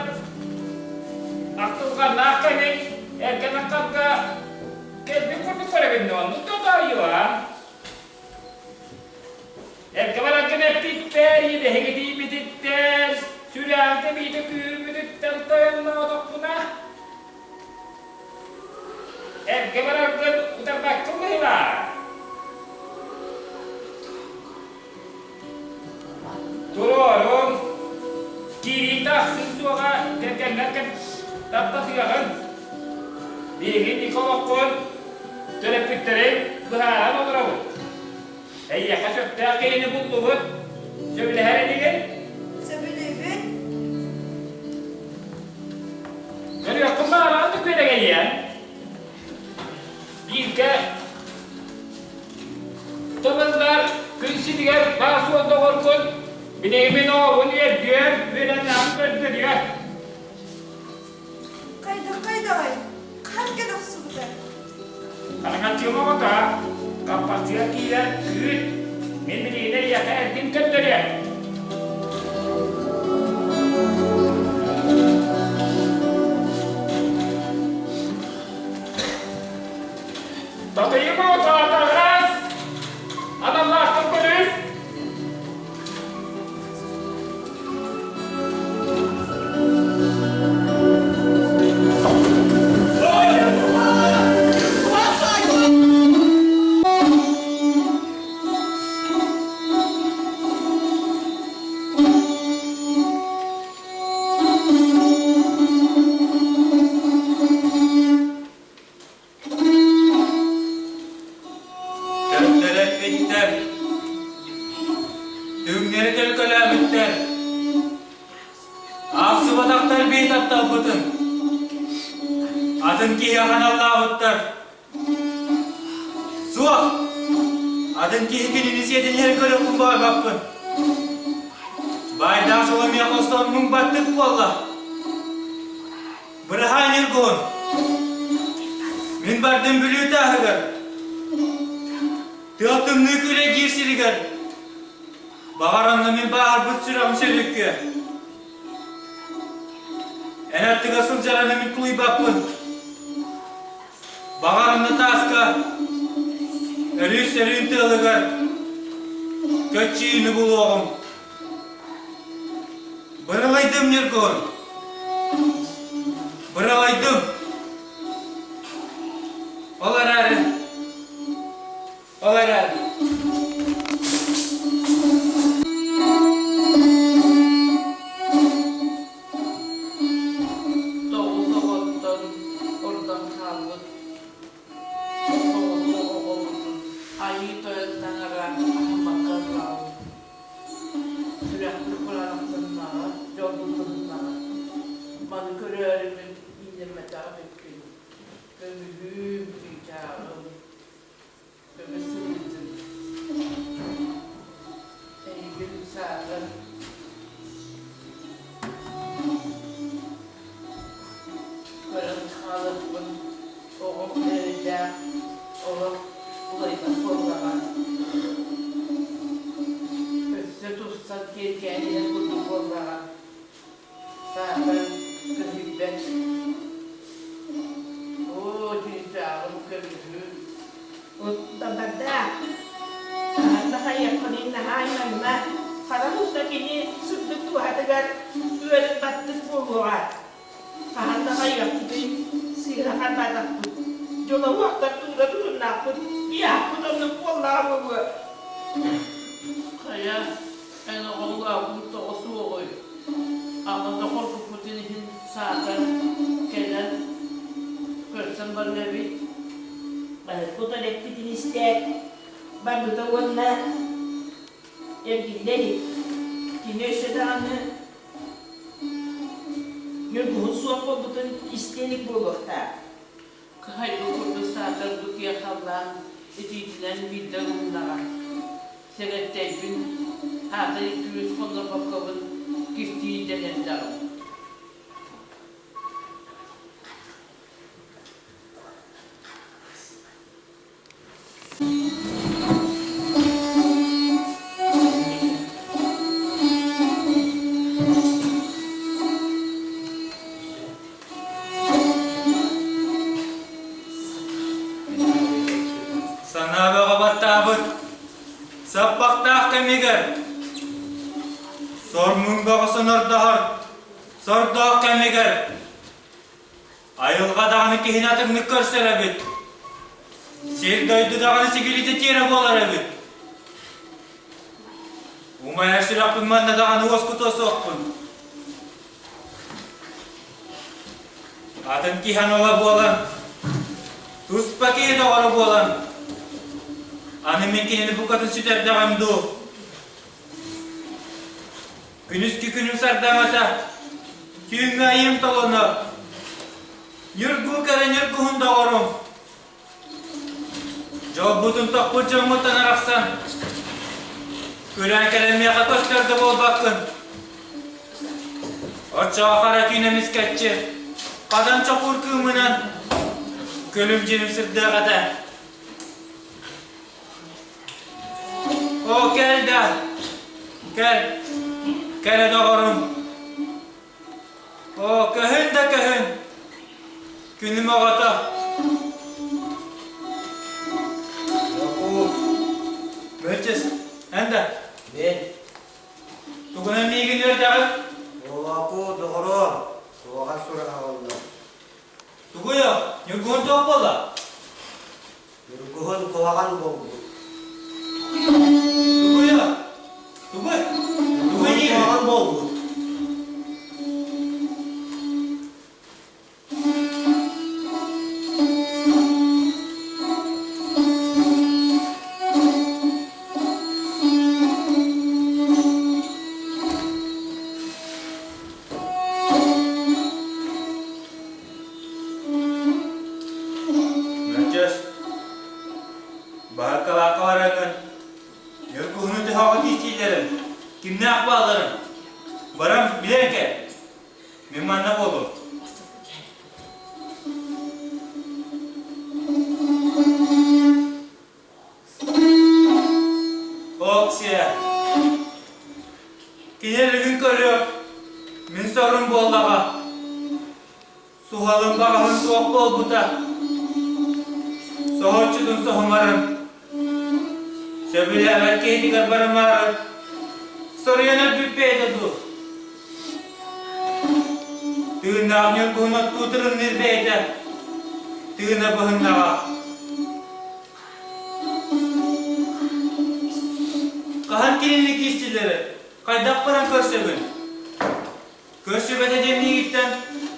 Akıl karnak demek. Erken akılga kesme kurdu korebendi onu. Tuta yuva. Erken bırakın hep bitter, yine hegedi bitter. Sürelde bir de büyür müdütten dayanma buna. Erken bırakın utar baktın mı var? Turun, kiri tahsin suara terkengarkan tatap yakan. Bikin di kolokon, telepiterin berhalan orang. Ayah kasut tak ini butuh, sebelah hari ini kan? Sebelübün. Tabandar, kıysidiler, daha sonunda korkun. Bileğimin oğlunu yerdiler, veren anlardır ya. Kayda ay. Kan kadar sıvıda. Anlatıyorum ama da, kapasıya giyer, küt. Birbirine yakar, dikkatleri ya. Tapi mau tak keras, adamlah terperis. Dertlere bitter, düğünleri telköler bitter. Ağzı bataklar bir taptal bıtın. Adın ki yakan Allah'a bıttar. Suak, adın ki hikinin yedin her kırık kumbağa kapın. Baydan solum yakostan mung battık bu Allah. Bırahan yırgın. Min bardım bülü tahıgar. Tiyatım nüküle girsiligar. Bağaranla min bağır bıt sıram sürükkü. En attık asıl caranı min kuluy bakpın. Bağaranla taska. Erüs erüntü ılıgar. Kötçiğini buluğum. Bıralaydım nirgün. Bıralaydım. Olar arı. Olar arı. Doğu doğudan oradan kaldık. Doğu doğudan ayı toyattan ara ahmakar kaldı. Sürekli kullanımlar, yolculuklar. Bana körüğümün indirme davet ettim. Gömülüm diyeceğim. Gömüsüldüm. Ey gülüm sağlar. Kırın kalıbın, oğul vereceğim, oğul bulayla kollaman. Üstü tutsan kendine kutu kollaman. Sağlar kızıbet. Oo, cincarım gömülüm. Tabada, nakayakunin na hayan na parang sa kini sundot ko hatagar tuwal batis po buhat. Kahanda kayak din sila katatak po. Joga wakta tura turun napot. Iya, ko na po laro ba. Kaya, ano kung gawin to osuoy. Ang nakor puputinihin sa akin, kailan, person bargabi. Balat ko talit pitinistek. Bago tawon na. Yung gindeli. Kinesadaan na. Yung buhusuan po butun istinik bulok ta. Kahit bukod sa akin, dukiya ka lang, ititinan bidang na. Sila tebin, hatay tulis ko na pagkawan, kifti dyan daw. Sana ba kabatabot? Sapak kemigar. Sormun ba kasunor dahar? Sordo kemigar. Ayıl kadağını kihinatın nıkkar serabit. Sir doydu dağını sigilite tiyere bolar abit. Umaya sürakpın manna dağını oskuto sokpun. Atın kihan ola bolan. Tuz paketi ola bolan. Annemin kinini bu kadın süter devam do. Günüz günüm sardamata. Küyün ayım talona. Yurgu kara yurgu hunda orum. Jo butun tokpurcuğumu tanıraksan. Gülen kelimeye katoslarda bol bakın. Açığa kara tüynemiz ketçi. Kadan çok urkığımınan. Gölümcenim sırdığı kadar. O gel de. Gel. Gel doğrum. O köhün de köhün. Günüm ağata. Yakup. Bölçes. Ende. Ben. Bugün ne gidiyor dağı? Yakup doğru. Soğuğa sonra oldu. Tuguya. Yurgun top ola. Yurguhun kovagan boğdu. Tuguya. Tuguy. Tuguy değil mi? Kovagan boğdu. Bölçes. Bahar kavaka varanın. Yurguhunu da hava geçilerim. Kimne akballarım. Baram bilen ke. Mimanna bolu. Oksiye. Kineleri gün görüyor. Min sorun bol dağa. Suhalın bağın soğuk bol buta. Soğukçudun soğumarım. Şöyle evvel kehdi garbarım varım. Soruyana bir peyde dur. Tığın ağnıyor kuhuna tuturun bir peyde. Tığına bahın dağa. Kahan kilinlik işçileri. Kaydak paran körsebün. Körsebet edemliği gitten.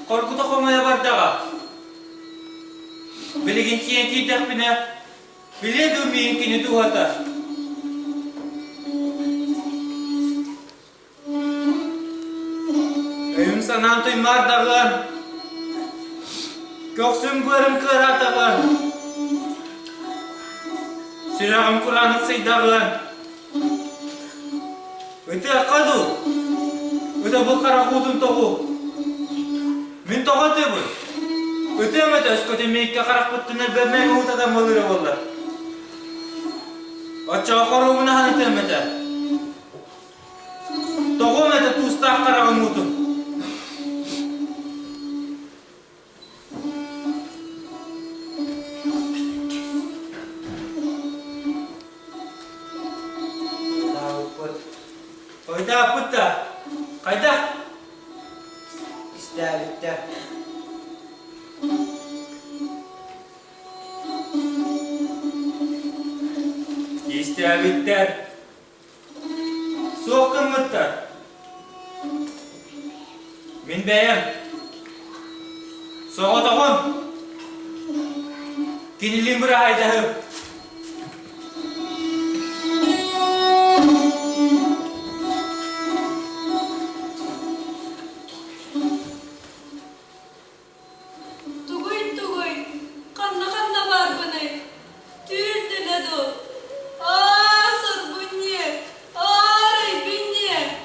Korkuta komaya var dağa. Biligin çiyen tidak bine. Bile durmayın kini duhatar. Öyüm sanan tuymar dağın. Göksüm görüm kıra dağın. Sırağım Kur'an'ı sıydağın. Öte akadu. Öte bu kara kudun toğu. Min toğu tebul. Öte emete öskote meyikke karak pıttınır bermeğe uğutadan molure bollar. Açığa korumuna hanı temete. Toğu mete tustaq karağın utun. Oyda putta. Kayda. İster bitti. İstiyabitler. Soğukun muttar. Min beyem. Soğuk oğun. Kinilim bura haydahım. Tuguy tuguy. Kanna kanna var bana. Tür dile do. Aa sor bunye. Ay binye.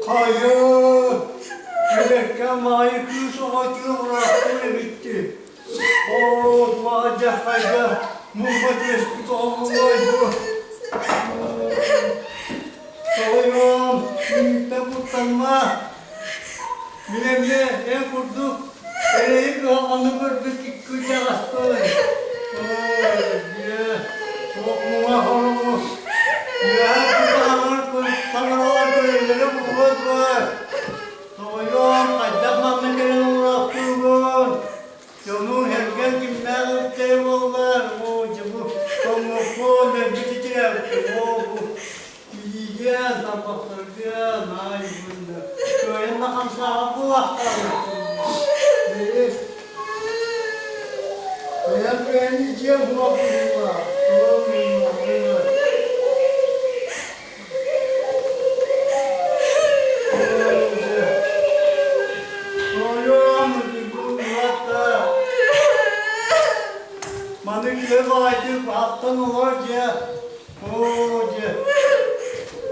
Hayır. Melekten mayı kız ağacını bıraktı ve bitti. O vacah hayda. Muhabbet mesbut olmalıydı. Soyum. Şimdi kurtarma. Bilemde en kurduk. Ereği anı gördük. Kıca hastayı. Çok muhafalı. Ya bu dağlar kameralar böyle bu var.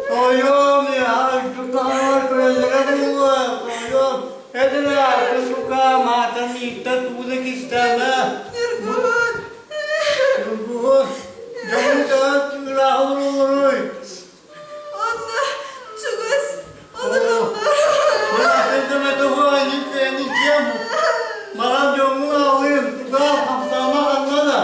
Toyum ya, tutawar kuyandara buwa. Toyum, edra tusuka mata nita tudak istana. Nurgut, jamu tak curahurui. Anne, çıkız. Alırım. Mana tentang itu buah ni jamu. Malam jamu alim, tuka sama anada.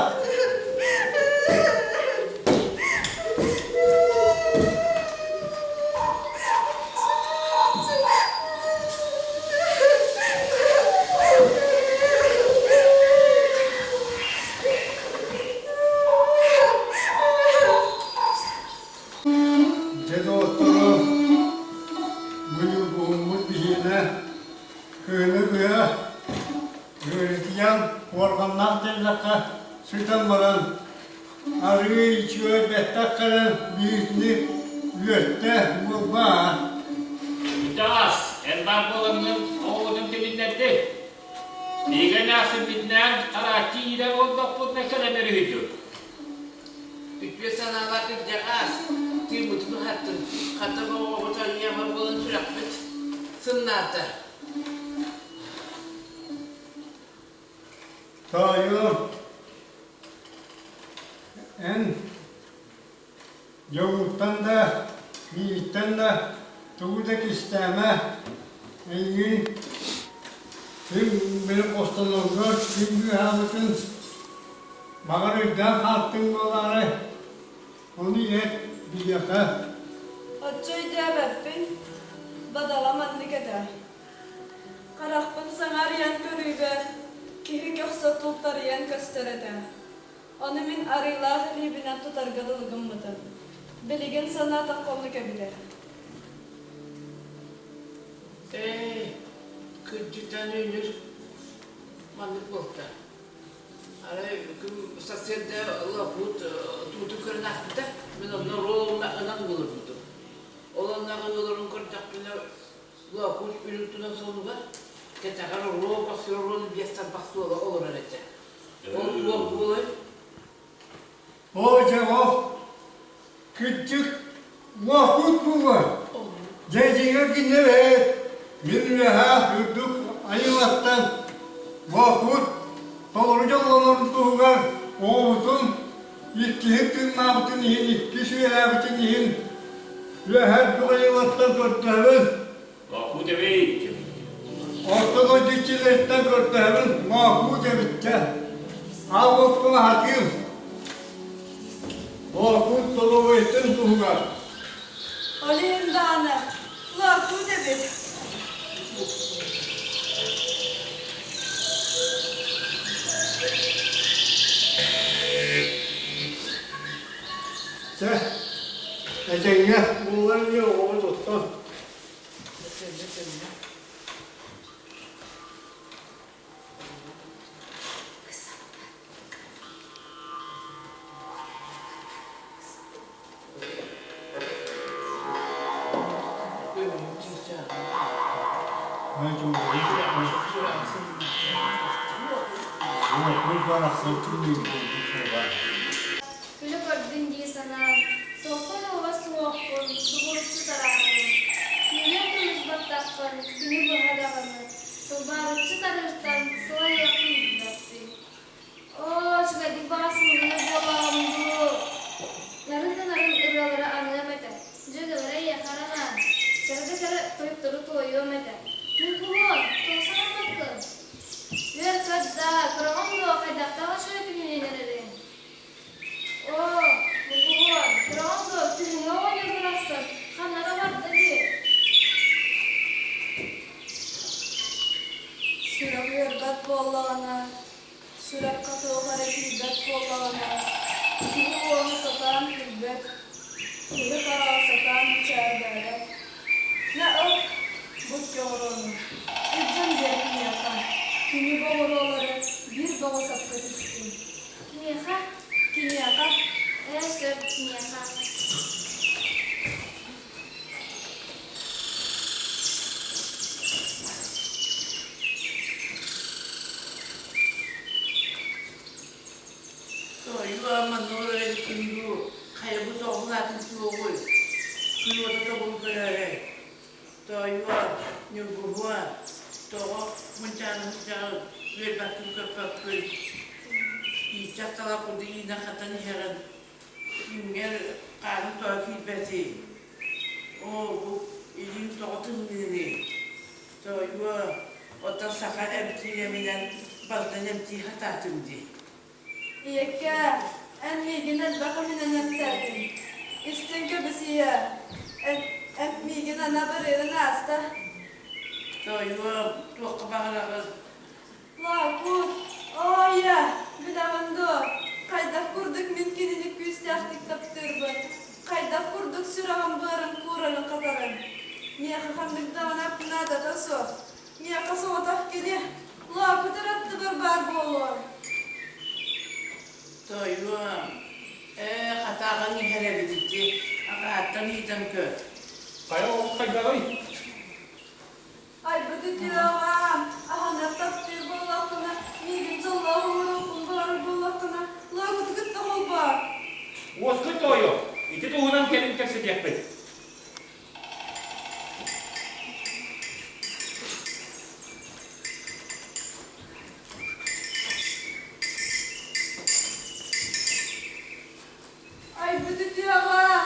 Arı içiyor betakların büyüklü yötte bu var. Jelas, embang bolanın oğlum teminlerdi. Diga nasıl bitnen, araçı da olduk bu ne kadar merhidu. Pikir sana vakit jelas. Timutunu hattın. Kata bawa bocah nyamar bolan surak bet. Senata. Tayo en yavuktan da yiğitten de tuğdak isteme engin tüm benim postalarımda tüm mühabbetin bana öden hattın oları onu yet bir yaka. Açay diyabettin. Badalamanlık eder. Karakpın sanar yan körübe. Kihi köksa tuttar yan kösterede. Onu min arılar hibine tutar gadılgın mıdır? Bilgin sana takkoluk ebilir. Kejutan ini manut bolta. Ada kum sakseda Allah put tutu kerana kita benar-benar rol nak anak boleh betul. Orang nak orang kerja punya Allah put pilihnya sonuga. Kita kalau rol pasti rol biasa pasti orang aja. Orang boleh. O cevap küçük vakit bu var. Geceye gidiyor. Minneha hüddük ayıvattan vakit doğruca olanın tuğgar oğuzun İkkihittin nabıtın yiyin, ikki süyelabitin yiyin ve her bir ayıvattan körtüğün Vakut evet. ortada dikçilerden körtüğün mahmud evitte ağustun hakim vakit dolu ettin tuğgar. Olayım da anne. Laku debit. Ecenge bunların yok o tuttu. Kilo perdin di sana. Sopon awas suapon, suburut citaran. Kini tulis bertakon, kini berhadapan. Sobarut citarustan, soalnya berarti. Oh, sudah dibahas mengenai bolam dulu. Narin ira aneh mata. Juga ya karena. Cara terus yo mata. Nikuhon, tuh sama ke. Lihat kada, kerong do kada tahu saya begini nere. Oh, bukuan. Kerong do tinggal yang berasa. Kan ada wat tadi. Surak yerbat bollağına. Surak katı hareket hibet bollağına. Kiri oğlu satan hibet. Kiri kara satan çerbere. Ne o? Bu yorunu. Ülcan derim yakan. Kimi babalaları bir baba sapka düştüm. Niyeha? Kimi yakan? Söp niyeha. 또 이거 한번 노래 그리고 가요부터 엄마한테 주고 그리고 또 볼 거야 해. 또 이거 누구와 또 문자 왜 받은 것 같고 이 작다가 이 나갔던 해는 인별 가는 또 기배지. 이림 또 어떤 일이 또 이거 어떤 사과 엠티에미는 받는 엠티 하다 든지. İyekka, emmigin elbaka minen emtakin. İstinke bisiya. Emmigin anabarıyla nasta. 또 이거 또 가방을 La kut, oya, bilavando. Kaydak kurduk minkininik küstahtik taptırban. Kaydak kurduk sürağın barın kuralın katarın. Miyaka hamdik davan apnada taso. Miyaka soğutak gidi. La kutar attı barbar bolor. 또 이거 가다가 이 해를 듣지 아까 왔더니 그 Kayo, kagagay. Ay bu diyavam, ahana taptır bolakına, migin zallahu murukun barı bolakına. La kutu gıtta holba. Oskut toyo. Iti tuhunan kelim kepsi diyekbet. Ay bu diyavam.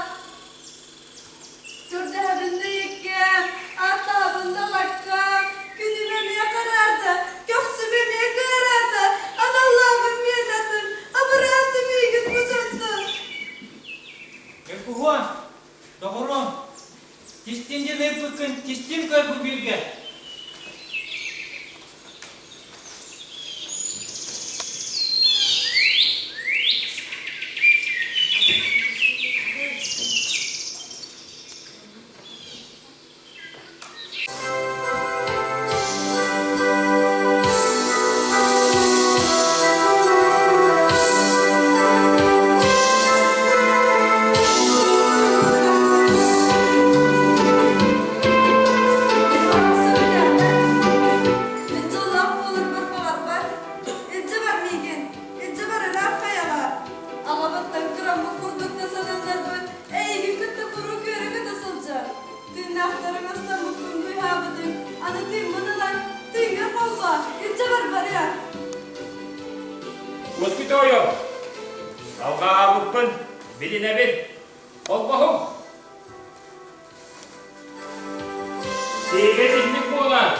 Şurada habinde yekken, hatta habinde bakkan. Günüme niye karardı, göksüme niye karardı. Anallahu miyenetin, abıratı migin bucattın. Kuhuan, doğru. Tistince ne bakın, tistin kar bu bilge. Oskut toyo. Kavga abupun, biline bil. Olmahum. Sige teknik bu olan.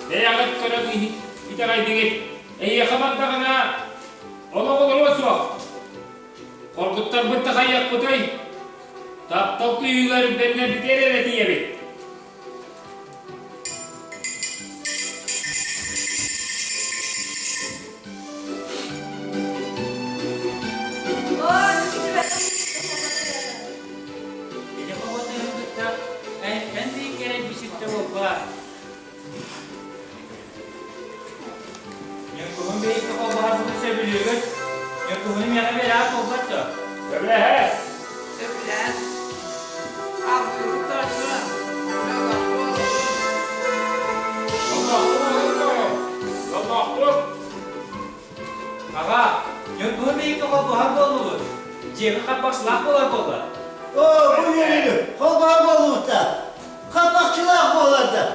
Ne yakıt kara bir takay digit. Yakamak da kana. Olur olsun. Korkutlar bir takay yak kutuy. Tap kuyuları benimle bir kere diye bil. Sebelah aku tak Aga, yöntemü ilk defa bahar olur. Cebe kapmak silah bolar bolar. Bu yönüydü. Kolbağa bolukta. Kapakçılar bolardı.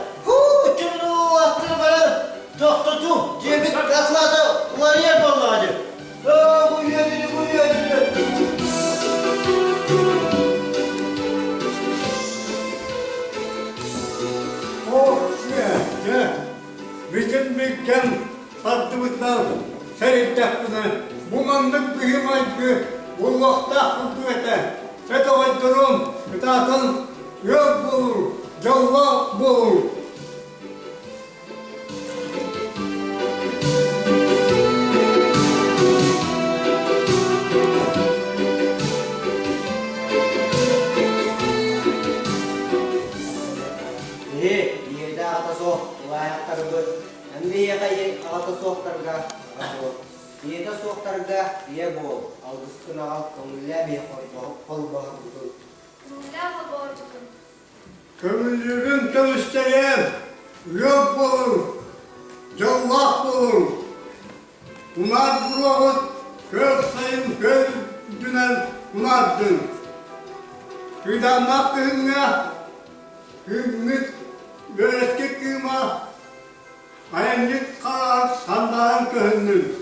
Tümünü attır bana. Toktutum. Cebi takladı. Ular yer bolardı. Bu yönüydü, bu yönüydü. Bütün büyükken hattımızdan seyrettiğine bu mandık büyüm aykı Allah'ta hükümete fetava durum mütaatın yok bulur, yolla bulur. Yerde atası o. Olaya görüp hem de yakayı ağata soğuklarga atıyor. Diyete soğuklarga diye bol. Algıstına al, konuyla bir kol bağır budur. Kımıla baborcukun. Kömürlüğün kömüşleri yok olur, cevap olur. Bunlar bu vakit kök sayın kök dünen bunardın. Kıydanmak kıyımına, kıyımlık öğretki kıyıma, ayıncık karar sandalın köyünün.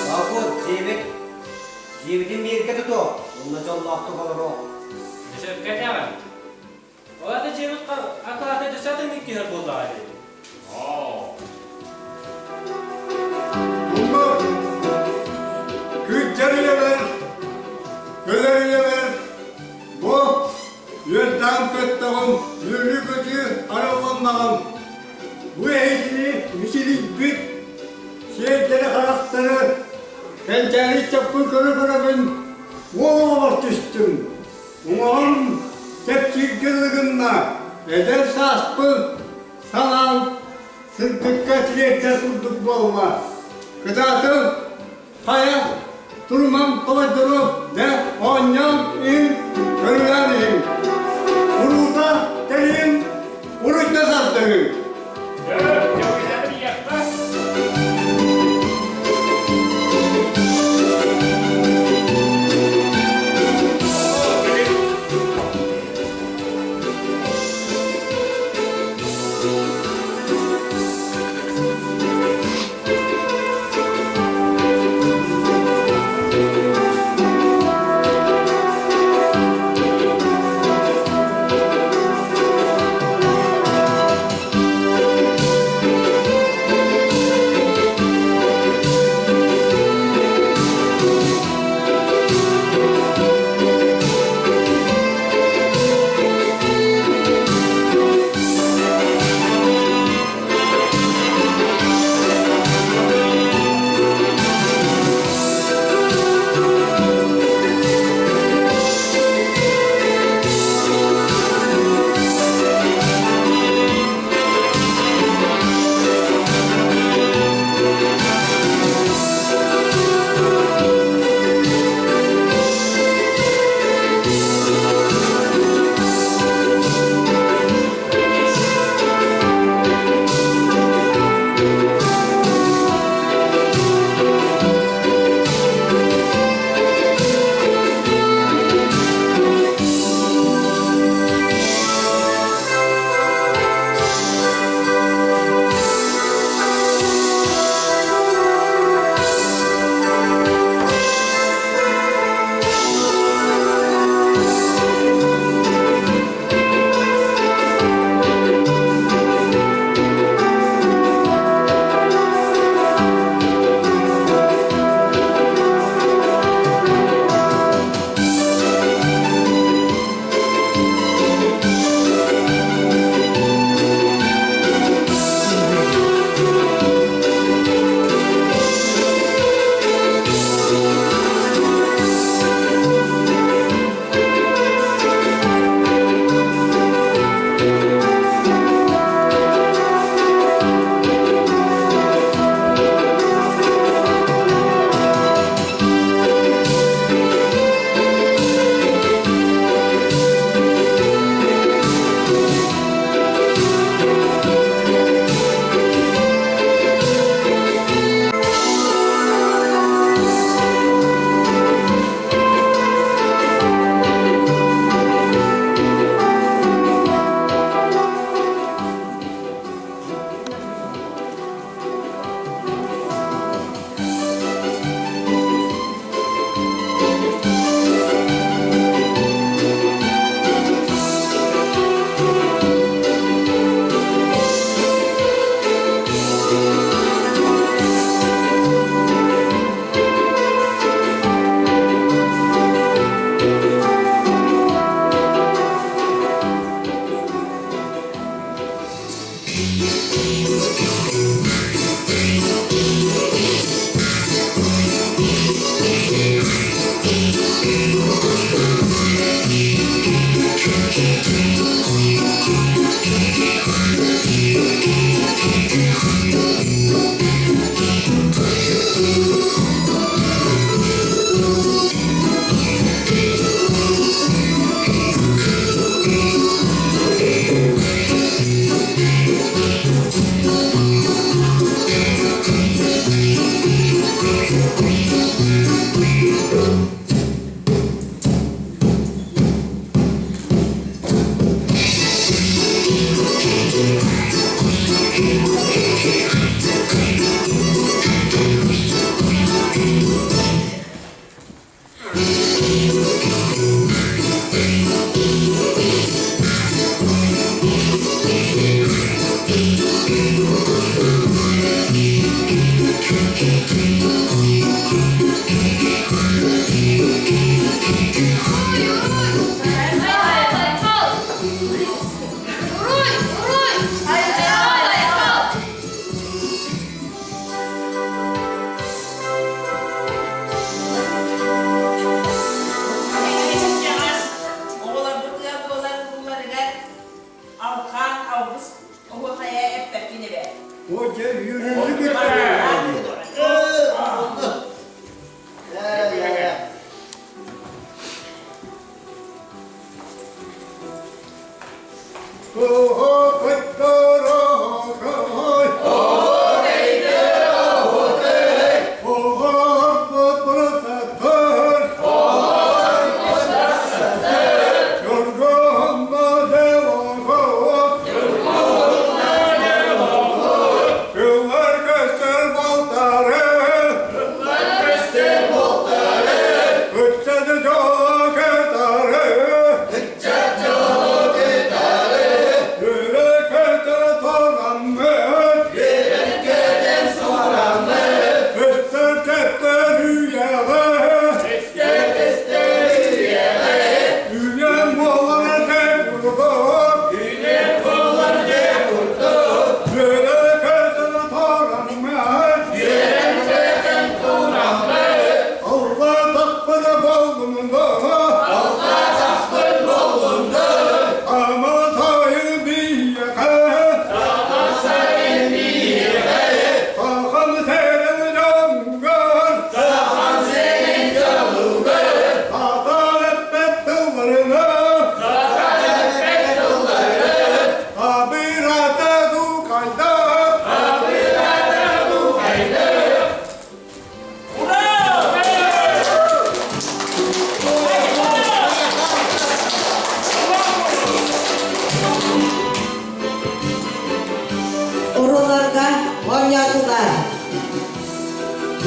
Yakut, Cevit'in bir ülke tutu. Bununla canlaktı kalır o. Şevket yalan. Ola da cebit akılata düzeltin mi ki her buldu hali? Bunu kültürüyle ver, köleriyle ver. Bu yerden kötteğim, yürü kötü arabanmağım. Bu eğitimi misilik bit, şehirleri karakteri, kendileri çapkın körü oğluma düştüm. Umarım tepki kırılığında eder saspı, sanal, sırtıkka çilekte kurduk bolma. Kıdatı, hayat, durmam kovaydırıp ne onyam in, körülerim. Uruda derim, urukta sattırım. O yürüyüşü gitti. Oh,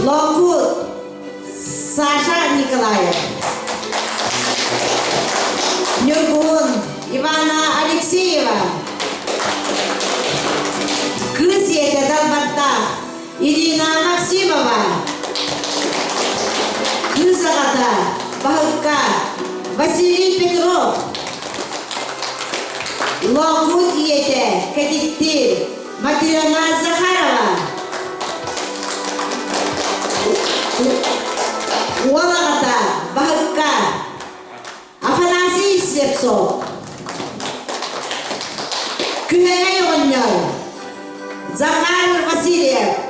Локут Саша Николаев, Нюргун Ивана Алексеева, Кызета Далбатта Ирина Максимова, Кызагата Бахыкка Василий Петров, Локут Иете Кадиттир Матрена Захарова, Уалагата Бахыкка Афанасий Слепцов, Küheye Yonyor, Захар Васильев,